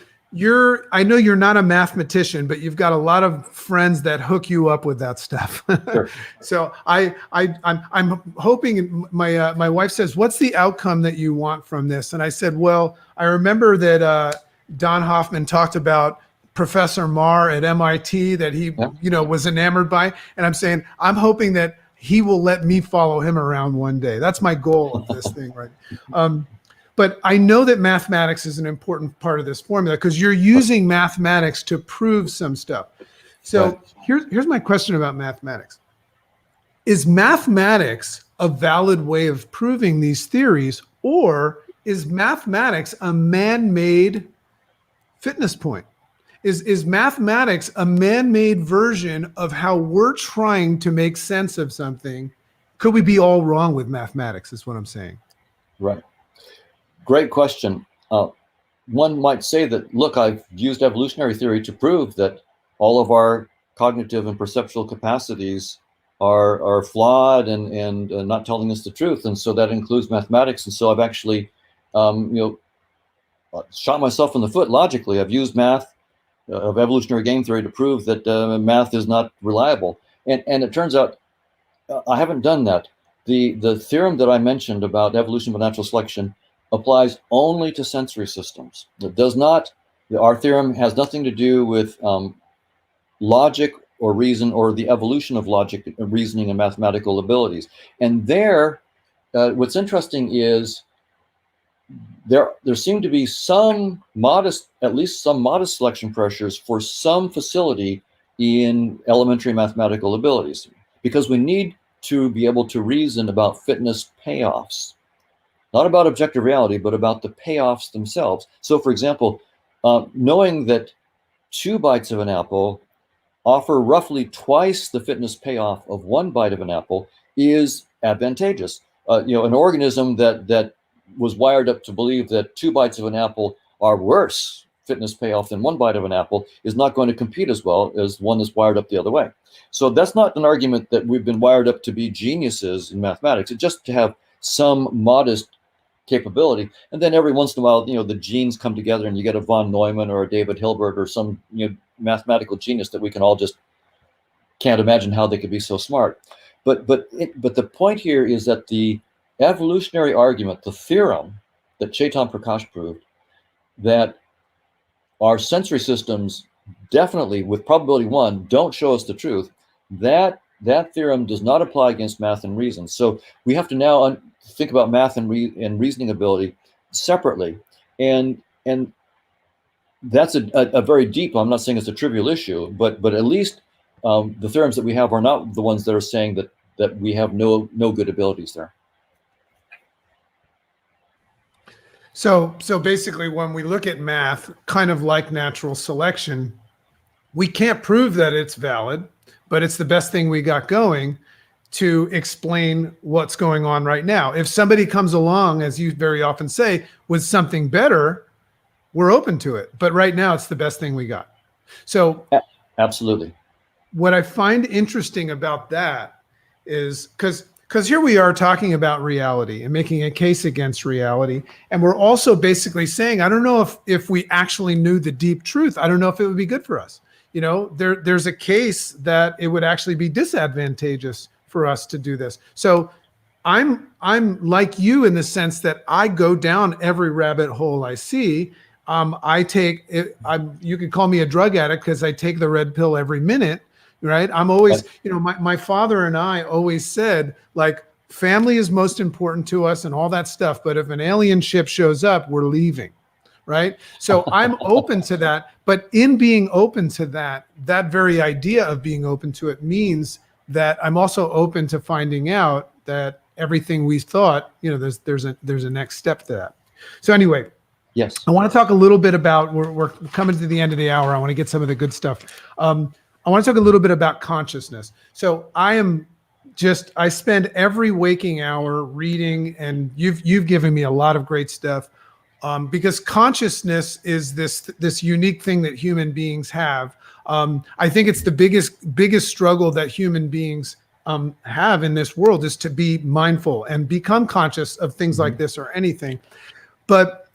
I know you're not a mathematician, but you've got a lot of friends that hook you up with that stuff. Sure. So I'm hoping. My wife says, "What's the outcome that you want from this?" And I said, "Well, I remember that Don Hoffman talked about Professor Marr at MIT that he was enamored by, and I'm saying I'm hoping that he will let me follow him around one day. That's my goal of this thing, right?" But I know that mathematics is an important part of this formula because you're using mathematics to prove some stuff. So here's my question about mathematics. Is mathematics a valid way of proving these theories, or is mathematics a man-made fitness point? Is mathematics a man-made version of how we're trying to make sense of something? Could we be all wrong with mathematics is what I'm saying. Right. Great question. One might say that, look, I've used evolutionary theory to prove that all of our cognitive and perceptual capacities are flawed and not telling us the truth. And so that includes mathematics. And so I've actually, shot myself in the foot logically. I've used math of evolutionary game theory to prove that math is not reliable. And it turns out I haven't done that. The theorem that I mentioned about evolution by natural selection applies only to sensory systems. It does not, our theorem has nothing to do with logic or reason or the evolution of logic, reasoning, and mathematical abilities. And there, what's interesting is there seem to be some modest, at least some modest selection pressures for some facility in elementary mathematical abilities, because we need to be able to reason about fitness payoffs. Not about objective reality, but about the payoffs themselves. So, for example, knowing that 2 bites of an apple offer roughly twice the fitness payoff of 1 bite of an apple is advantageous. An organism that was wired up to believe that 2 bites of an apple are worse fitness payoff than 1 bite of an apple is not going to compete as well as one that's wired up the other way. So that's not an argument that we've been wired up to be geniuses in mathematics. It's just to have some modest capability, and then every once in a while, the genes come together, and you get a von Neumann or a David Hilbert or some mathematical genius that we can all just can't imagine how they could be so smart. But the point here is that the evolutionary argument, the theorem that Chetan Prakash proved, that our sensory systems definitely, with probability 1, don't show us the truth. That theorem does not apply against math and reason. So we have to now think about math and reasoning ability separately, and that's a very deep. I'm not saying it's a trivial issue, but at least the theorems that we have are not the ones that are saying that we have no good abilities there. So basically, when we look at math, kind of like natural selection, we can't prove that it's valid, but it's the best thing we got going to explain what's going on right now. If somebody comes along, as you very often say, with something better, we're open to it. But right now, it's the best thing we got. So absolutely. What I find interesting about that is because here we are talking about reality and making a case against reality. And we're also basically saying, I don't know if we actually knew the deep truth, I don't know if it would be good for us. There's a case that it would actually be disadvantageous for us to do this. So I'm like you in the sense that I go down every rabbit hole I see. You could call me a drug addict because I take the red pill every minute, right? I'm always, my father and I always said, like, family is most important to us and all that stuff. But if an alien ship shows up, we're leaving, right? So I'm open to that. But in being open to that very idea of being open to it means that I'm also open to finding out that everything we thought, there's a next step to that. So anyway, yes, I want to talk a little bit about, we're coming to the end of the hour. I want to get some of the good stuff. I want to talk a little bit about consciousness. So I spend every waking hour reading, and you've given me a lot of great stuff, because consciousness is this unique thing that human beings have. I think it's the biggest struggle that human beings have in this world is to be mindful and become conscious of things like this or anything. But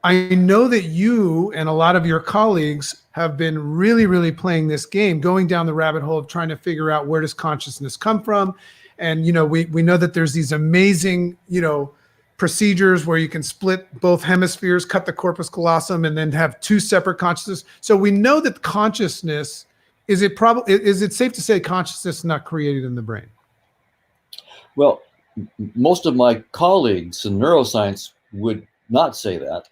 I know that you and a lot of your colleagues have been really, really playing this game, going down the rabbit hole of trying to figure out where does consciousness come from. And, we know that there's these amazing, procedures where you can split both hemispheres, cut the corpus callosum, and then have two separate consciousness. So we know that consciousness, is it safe to say consciousness is not created in the brain? Well, most of my colleagues in neuroscience would not say that.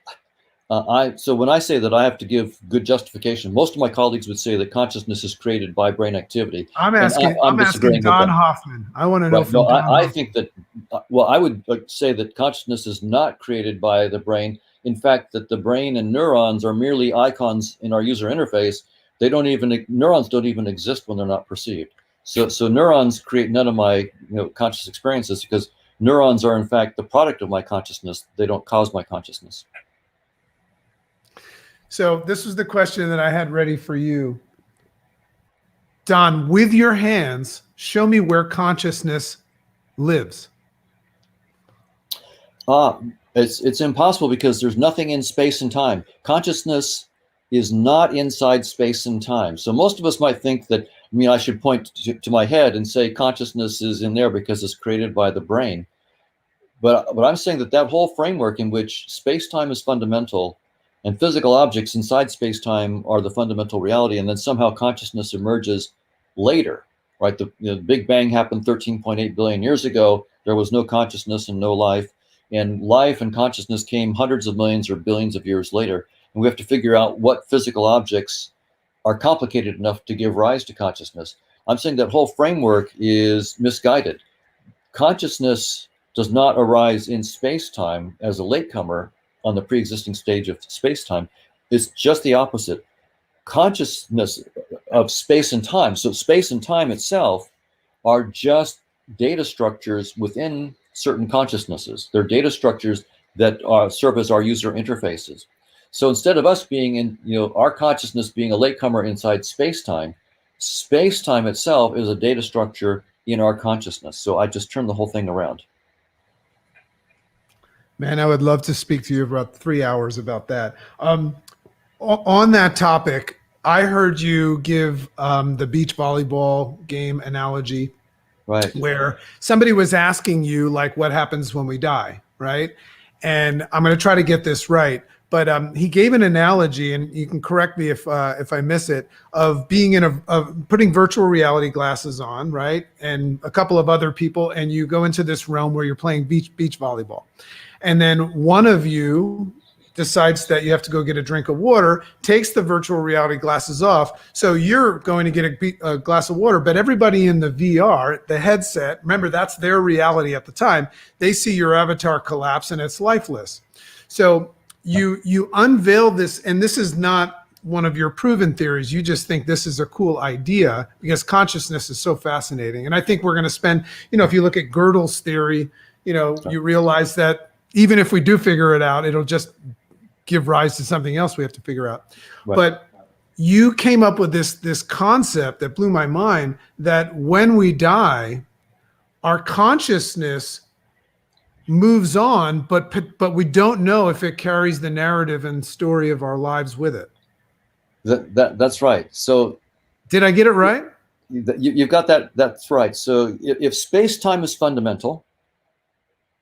So when I say that I have to give good justification, most of my colleagues would say that consciousness is created by brain activity. I'm asking Don Hoffman. I want to know from Don I think that, I would say that consciousness is not created by the brain. In fact, that the brain and neurons are merely icons in our user interface. Neurons don't even exist when they're not perceived. So neurons create none of my conscious experiences, because neurons are in fact the product of my consciousness. They don't cause my consciousness. So this was the question that I had ready for you. Don, with your hands, show me where consciousness lives. It's impossible, because there's nothing in space and time. Consciousness is not inside space and time. So most of us might think that, I should point to my head and say consciousness is in there because it's created by the brain. But I'm saying that whole framework in which space-time is fundamental and physical objects inside space-time are the fundamental reality, and then somehow consciousness emerges later, right? The Big Bang happened 13.8 billion years ago. There was no consciousness and no life. And life and consciousness came hundreds of millions or billions of years later. And we have to figure out what physical objects are complicated enough to give rise to consciousness. I'm saying that whole framework is misguided. Consciousness does not arise in space-time as a latecomer on the pre-existing stage of space-time. It's just the opposite. Consciousness of space and time. So space and time itself are just data structures within certain consciousnesses. They're data structures that serve as our user interfaces. So instead of us being in, our consciousness being a latecomer inside space-time itself is a data structure in our consciousness. So I just turned the whole thing around. Man, I would love to speak to you for about 3 hours about that. On that topic, I heard you give the beach volleyball game analogy, right? Where somebody was asking you, like, what happens when we die, right? And I'm going to try to get this right, but he gave an analogy, and you can correct me if I miss it, of being of putting virtual reality glasses on, right, and a couple of other people, and you go into this realm where you're playing beach volleyball. And then one of you decides that you have to go get a drink of water, takes the virtual reality glasses off. So you're going to get a glass of water, but everybody in the VR, the headset, remember that's their reality at the time, they see your avatar collapse and it's lifeless. So you unveil this, and this is not one of your proven theories. You just think this is a cool idea because consciousness is so fascinating. And I think we're going to spend, if you look at Gödel's theory, you realize that even if we do figure it out, it'll just give rise to something else we have to figure out. Right. But you came up with this concept that blew my mind, that when we die, our consciousness moves on, but we don't know if it carries the narrative and story of our lives with it. That's right. So did I get it right? You've got that. That's right. So if space-time is fundamental,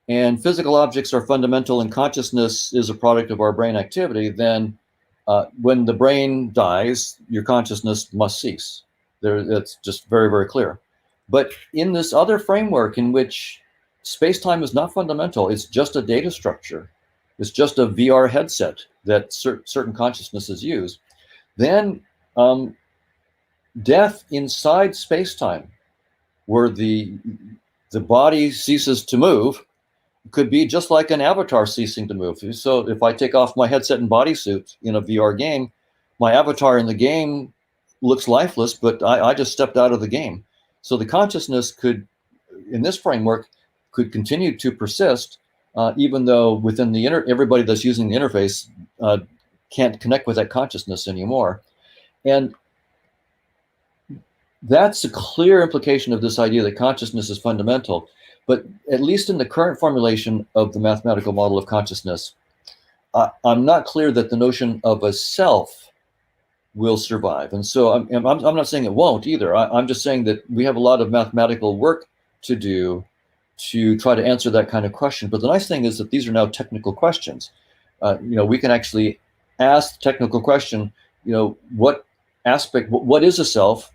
and physical objects are fundamental, and consciousness is a product of our brain activity, then when the brain dies, your consciousness must cease. That's just very, very clear. But in this other framework in which space-time is not fundamental, it's just a data structure, it's just a VR headset that certain consciousnesses use, then death inside space-time, where the body ceases to move, could be just like an avatar ceasing to move. So if I take off my headset and bodysuit in a VR game, my avatar in the game looks lifeless, but I just stepped out of the game. So the consciousness could, in this framework, could continue to persist, even though within everybody that's using the interface can't connect with that consciousness anymore. And that's a clear implication of this idea that consciousness is fundamental. But at least in the current formulation of the mathematical model of consciousness, I'm not clear that the notion of a self will survive. And so I'm not saying it won't either. I'm just saying that we have a lot of mathematical work to do to try to answer that kind of question. But the nice thing is that these are now technical questions. We can actually ask the technical question, what aspect, what is a self?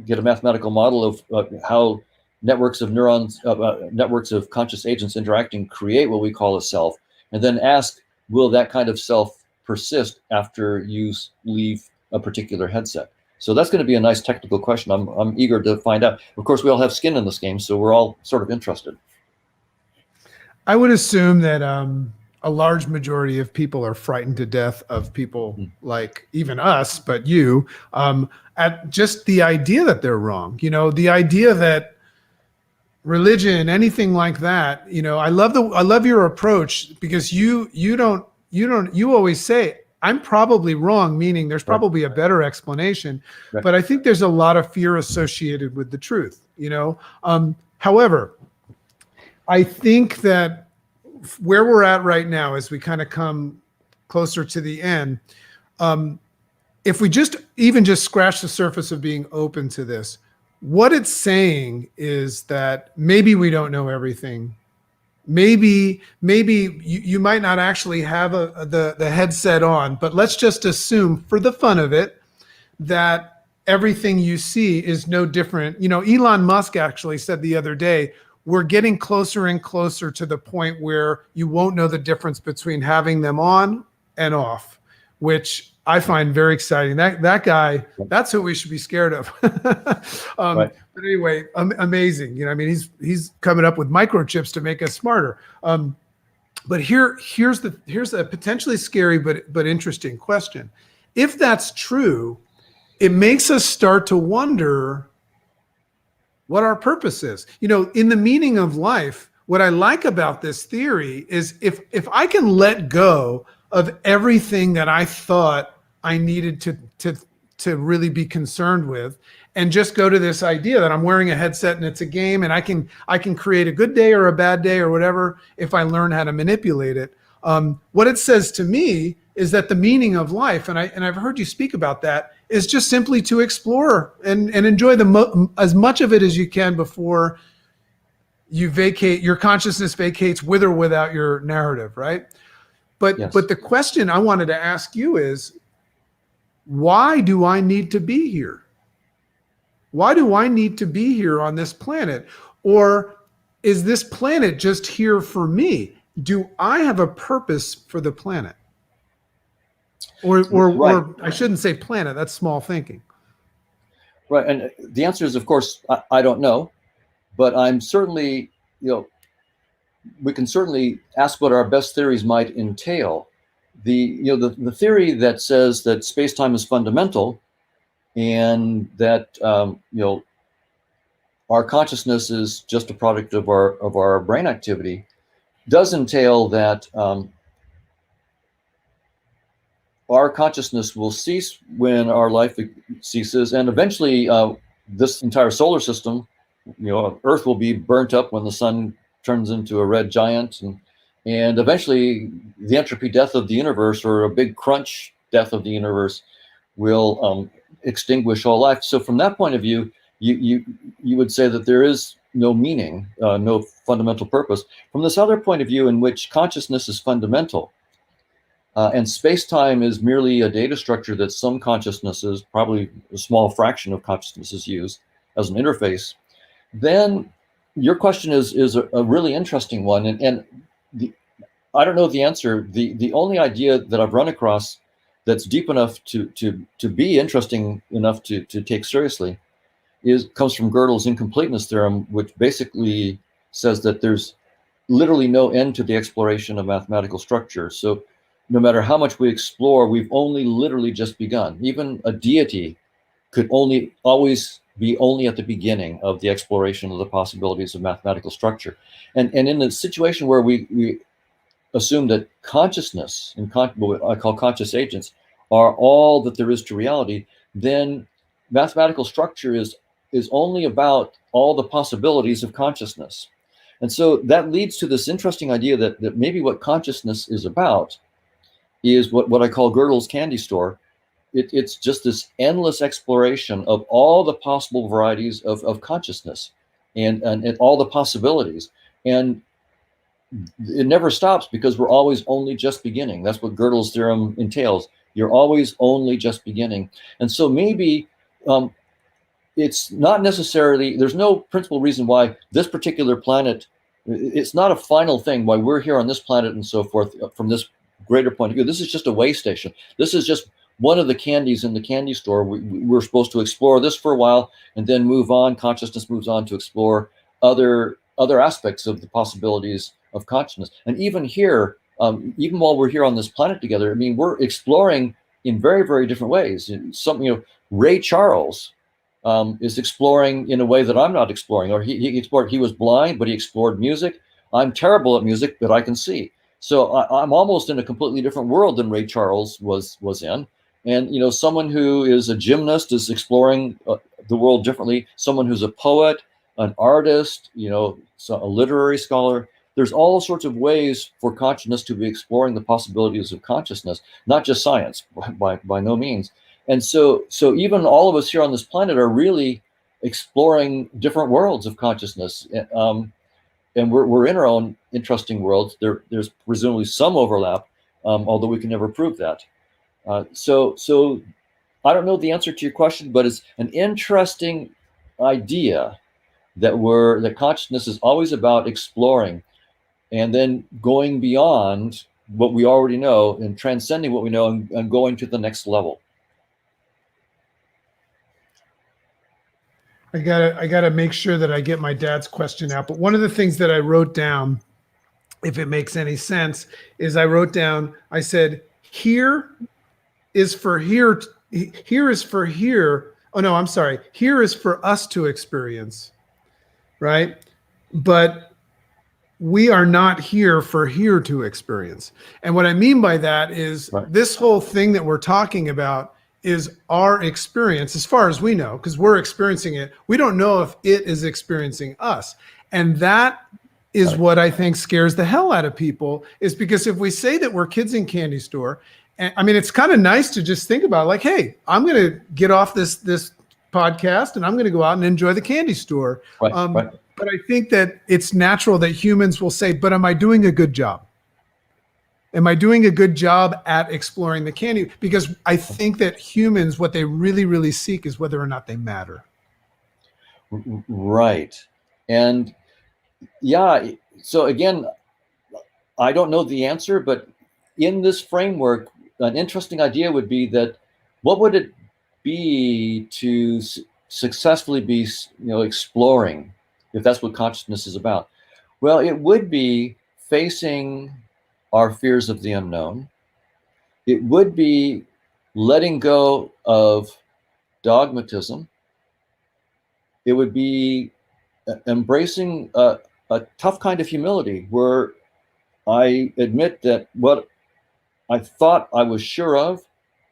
Get a mathematical model of how networks of neurons, networks of conscious agents interacting create what we call a self, and then ask, will that kind of self persist after you leave a particular headset? So that's going to be a nice technical question. I'm eager to find out. Of course, we all have skin in this game, so we're all sort of interested. I would assume that a large majority of people are frightened to death of people like even us, but you, at just the idea that they're wrong. The idea that religion, anything like that. I love your approach, because you always say, I'm probably wrong, meaning there's probably a better explanation, but I think there's a lot of fear associated with the truth. However, I think that where we're at right now, as we kind of come closer to the end, if we just scratch the surface of being open to this, what it's saying is that maybe we don't know everything. Maybe you might not actually have the headset on, but let's just assume, for the fun of it, that everything you see is no different. Elon Musk actually said the other day, we're getting closer and closer to the point where you won't know the difference between having them on and off, which I find very exciting. That guy, that's who we should be scared of. But anyway, amazing. He's coming up with microchips to make us smarter. But here's a potentially scary but interesting question. If that's true, it makes us start to wonder what our purpose is. In the meaning of life, what I like about this theory is if I can let go of everything that I thought I needed to really be concerned with, and just go to this idea that I'm wearing a headset and it's a game, and I can create a good day or a bad day or whatever if I learn how to manipulate it. What it says to me is that the meaning of life, and I've heard you speak about that, is just simply to explore and enjoy as much of it as you can before your consciousness vacates with or without your narrative, right? But the question I wanted to ask you is, why do I need to be here? Why do I need to be here on this planet? Or is this planet just here for me? Do I have a purpose for the planet? Or I shouldn't say planet, that's small thinking. Right, and the answer is, of course, I don't know, but I'm certainly, we can certainly ask what our best theories might entail. The theory that says that space-time is fundamental, and that our consciousness is just a product of our brain activity, does entail that our consciousness will cease when our life ceases, and eventually this entire solar system, Earth will be burnt up when the sun turns into a red giant, and eventually the entropy death of the universe, or a big crunch death of the universe, will extinguish all life. So from that point of view, you would say that there is no meaning, no fundamental purpose. From this other point of view, in which consciousness is fundamental, and space-time is merely a data structure that some consciousnesses, probably a small fraction of consciousnesses, use as an interface, then your question is a really interesting one. And I don't know the answer. The only idea that I've run across that's deep enough to be interesting enough to take seriously comes from Gödel's incompleteness theorem, which basically says that there's literally no end to the exploration of mathematical structure. So no matter how much we explore, we've only literally just begun. Even a deity could always be only at the beginning of the exploration of the possibilities of mathematical structure. And in a situation where we assume that consciousness and what I call conscious agents are all that there is to reality, then mathematical structure is only about all the possibilities of consciousness. And so that leads to this interesting idea that maybe what consciousness is about is what I call Gödel's candy store. It's just this endless exploration of all the possible varieties of consciousness and all the possibilities. And it never stops because we're always only just beginning. That's what Gödel's theorem entails. You're always only just beginning. And so maybe it's not necessarily, there's no principal reason why this particular planet, it's not a final thing why we're here on this planet and so forth from this greater point of view. This is just a way station. This is just one of the candies in the candy store. We're supposed to explore this for a while and then move on. Consciousness moves on to explore other aspects of the possibilities of consciousness. And even here, even while we're here on this planet together, I mean, we're exploring in very, very different ways. Ray Charles is exploring in a way that I'm not exploring, or he explored. He was blind, but he explored music. I'm terrible at music, but I can see. So I'm almost in a completely different world than Ray Charles was in. And someone who is a gymnast is exploring the world differently. Someone who's a poet, an artist, so a literary scholar. There's all sorts of ways for consciousness to be exploring the possibilities of consciousness, not just science, by no means. And so even all of us here on this planet are really exploring different worlds of consciousness. And we're in our own interesting worlds. There's presumably some overlap, although we can never prove that. So I don't know the answer to your question, but it's an interesting idea that consciousness is always about exploring and then going beyond what we already know and transcending what we know and going to the next level. I gotta make sure that I get my dad's question out. But one of the things that I wrote down, if it makes any sense, is I said, here is for here. Here is for here. Oh no, I'm sorry. Here is for us to experience, right? But we are not here for here to experience. And what I mean by that is This whole thing that we're talking about is our experience as far as we know, because we're experiencing it. We don't know if it is experiencing us. And that is what I think scares the hell out of people, is because if we say that we're kids in candy store, and I mean, it's kind of nice to just think about like, hey, I'm going to get off this podcast and I'm going to go out and enjoy the candy store. But I think that it's natural that humans will say, but am I doing a good job? Am I doing a good job at exploring the candy? Because I think that humans, what they really, really seek is whether or not they matter. Right. And yeah, so again, I don't know the answer, but in this framework, an interesting idea would be that what would it be to successfully be, exploring, if that's what consciousness is about? Well, it would be facing our fears of the unknown. It would be letting go of dogmatism. It would be embracing a tough kind of humility where I admit that what I thought I was sure of,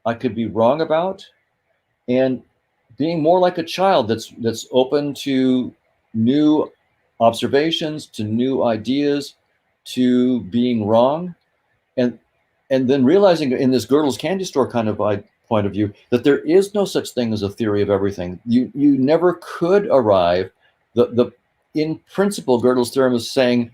I could be wrong about, and being more like a child that's open to new observations, to new ideas, to being wrong, and then realizing in this Gödel's candy store kind of point of view that there is no such thing as a theory of everything. You never could arrive. In principle, Gödel's theorem is saying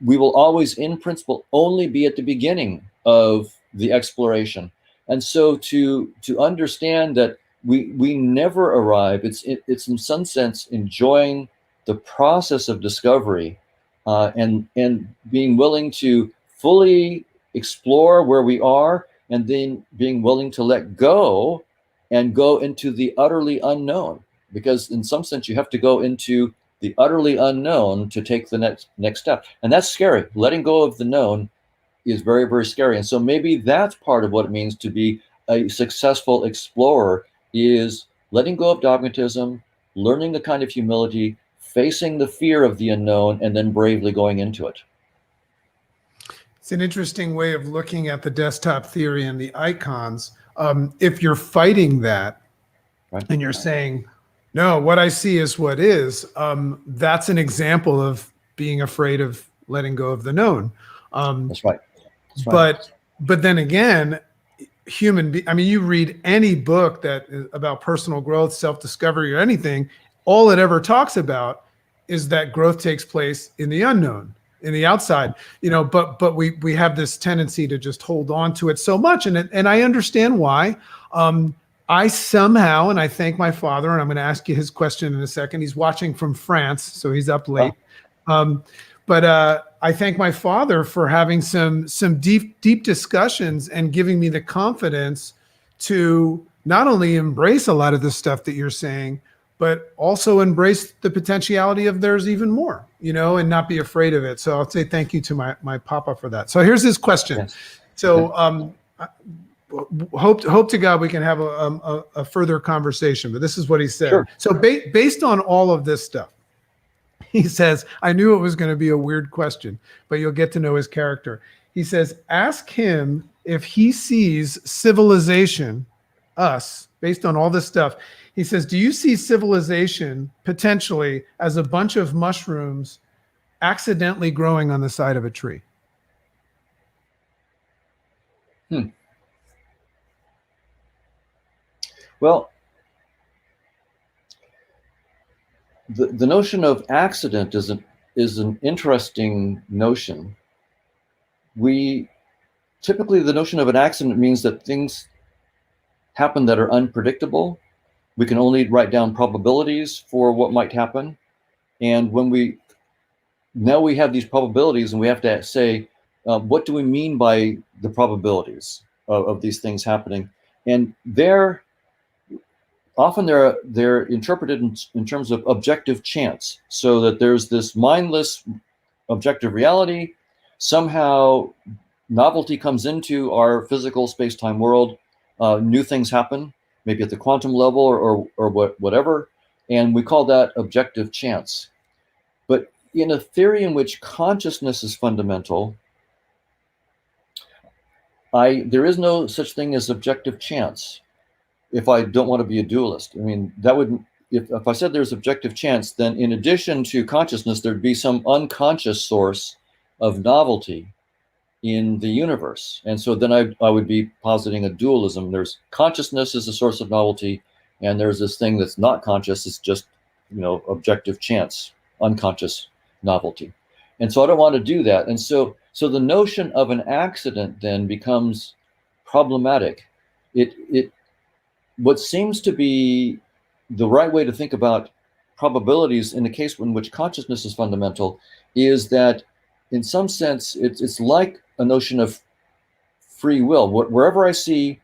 we will always, in principle, only be at the beginning of the exploration. And so to understand that we never arrive, it's in some sense enjoying the process of discovery. And being willing to fully explore where we are, and then being willing to let go and go into the utterly unknown. Because in some sense, you have to go into the utterly unknown to take the next step. And that's scary. Letting go of the known is very, very scary. And so maybe that's part of what it means to be a successful explorer, is letting go of dogmatism, learning the kind of humility, facing the fear of the unknown, and then bravely going into it. It's an interesting way of looking at the desktop theory and the icons. If you're fighting that, and you're saying, no, what I see is what is, that's an example of being afraid of letting go of the known. That's right. But But then again, I mean, you read any book that is about personal growth, self-discovery, or anything, all it ever talks about is that growth takes place in the unknown, in the outside, but we have this tendency to just hold on to it so much. And I understand why. I somehow, and I thank my father, and I'm going to ask you his question in a second. He's watching from France, so he's up late. But I thank my father for having some deep discussions and giving me the confidence to not only embrace a lot of the stuff that you're saying, but also embrace the potentiality of there's even more, and not be afraid of it. So I'll say thank you to my papa for that. So here's his question. Yes. So hope to God we can have a further conversation, but this is what he said. Sure. So based on all of this stuff, he says, I knew it was going to be a weird question, but you'll get to know his character. He says, ask him if he sees civilization, us, based on all this stuff. He says, do you see civilization potentially as a bunch of mushrooms accidentally growing on the side of a tree? Well, the notion of accident is an interesting notion. Typically, the notion of an accident means that things happen that are unpredictable. We can only write down probabilities for what might happen. And when we have these probabilities, and we have to say, what do we mean by the probabilities of these things happening? And often they're interpreted in terms of objective chance, so that there's this mindless objective reality. Somehow novelty comes into our physical space-time world, new things happen, maybe at the quantum level or whatever, and we call that objective chance. But in a theory in which consciousness is fundamental, there is no such thing as objective chance. If I don't want to be a dualist, I mean, that would, if I said there's objective chance, then in addition to consciousness, there'd be some unconscious source of novelty in the universe. And so then I would be positing a dualism. There's consciousness is a source of novelty, and there's this thing that's not conscious. It's just, objective chance, unconscious novelty. And so I don't want to do that. And so the notion of an accident then becomes problematic. What seems to be the right way to think about probabilities in the case in which consciousness is fundamental is that in some sense, it's like a notion of free will. Wherever I see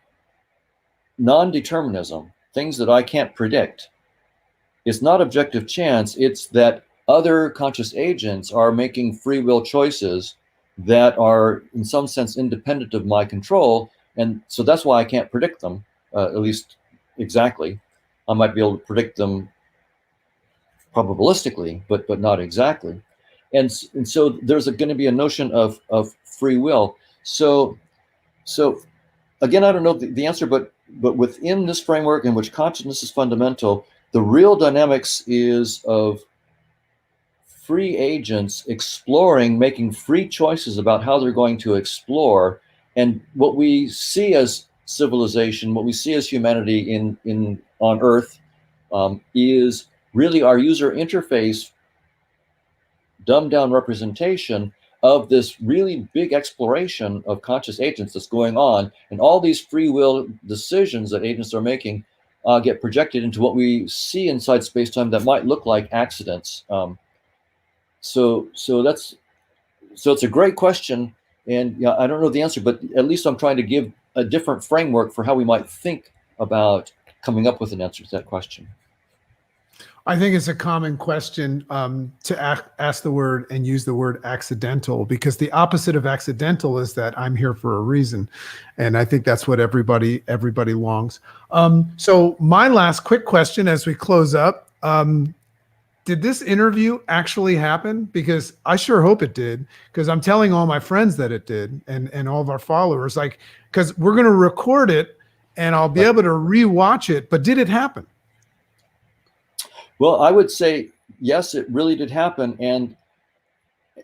non-determinism, things that I can't predict, it's not objective chance. It's that other conscious agents are making free will choices that are in some sense independent of my control. And so that's why I can't predict them, at least exactly. I might be able to predict them probabilistically, but not exactly. And so there's going to be a notion of free will. So again, I don't know the answer, but within this framework in which consciousness is fundamental, the real dynamics is of free agents exploring, making free choices about how they're going to explore. And what we see as civilization, what we see as humanity on Earth, is really our user interface dumbed down representation of this really big exploration of conscious agents that's going on, and all these free will decisions that agents are making get projected into what we see inside space-time that might look like accidents. So it's a great question, and I don't know the answer, but at least I'm trying to give a different framework for how we might think about coming up with an answer to that question. I think it's a common question to ask the word and use the word accidental, because the opposite of accidental is that I'm here for a reason. And I think that's what everybody longs. So my last quick question as we close up, did this interview actually happen? Because I sure hope it did, because I'm telling all my friends that it did, and all of our followers, because we're going to record it and I'll be able to rewatch it. But did it happen? Well, I would say, yes, it really did happen. And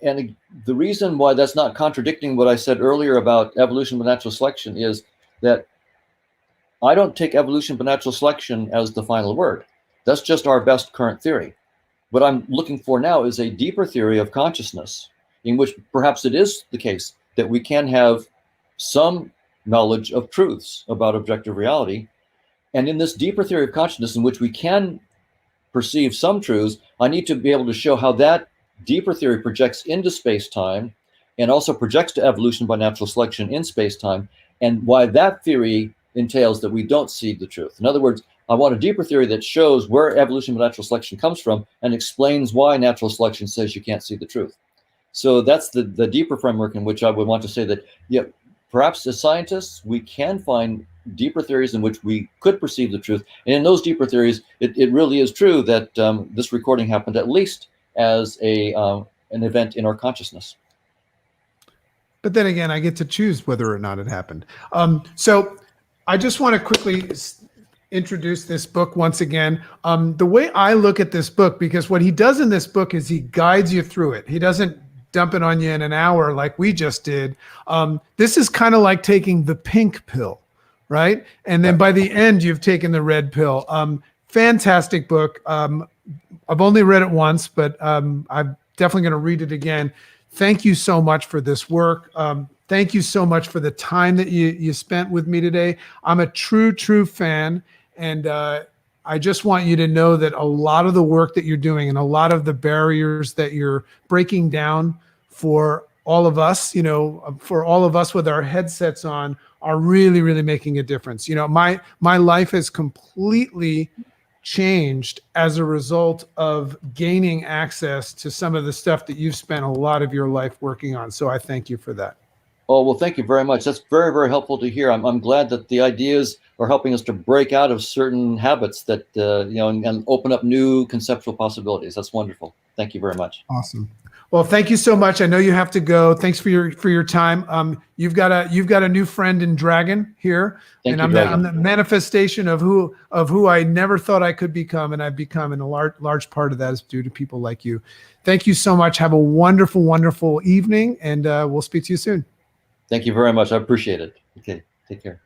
And the reason why that's not contradicting what I said earlier about evolution by natural selection is that I don't take evolution by natural selection as the final word. That's just our best current theory. What I'm looking for now is a deeper theory of consciousness, in which perhaps it is the case that we can have some knowledge of truths about objective reality. And in this deeper theory of consciousness, in which we can perceive some truths, I need to be able to show how that deeper theory projects into space-time and also projects to evolution by natural selection in space-time, and why that theory entails that we don't see the truth. In other words, I want a deeper theory that shows where evolution by natural selection comes from and explains why natural selection says you can't see the truth. So that's the deeper framework in which I would want to say that, yeah, perhaps as scientists, we can find deeper theories in which we could perceive the truth. And in those deeper theories, it really is true that this recording happened at least as an event in our consciousness. But then again, I get to choose whether or not it happened. So I just want to quickly introduce this book once again. The way I look at this book, because what he does in this book is he guides you through it. He doesn't dump it on you in an hour like we just did. This is kind of like taking the pink pill, right? And then by the end, you've taken the red pill. Fantastic book. I've only read it once, but I'm definitely going to read it again. Thank you so much for this work. Thank you so much for the time that you spent with me today. I'm a true fan. And I just want you to know that a lot of the work that you're doing and a lot of the barriers that you're breaking down for all of us, for all of us with our headsets on, are really making a difference. My life has completely changed as a result of gaining access to some of the stuff that you've spent a lot of your life working on. So I thank you for that. Oh, well, thank you very much. That's very helpful to hear. I'm glad that the ideas are helping us to break out of certain habits that, and open up new conceptual possibilities. That's wonderful. Thank you very much. Awesome. Well, thank you so much. I know you have to go. Thanks for your time. You've got a new friend in Dragon here, I'm the manifestation of who I never thought I could become, and I've become. And a large part of that is due to people like you. Thank you so much. Have a wonderful evening, and we'll speak to you soon. Thank you very much. I appreciate it. Okay, take care.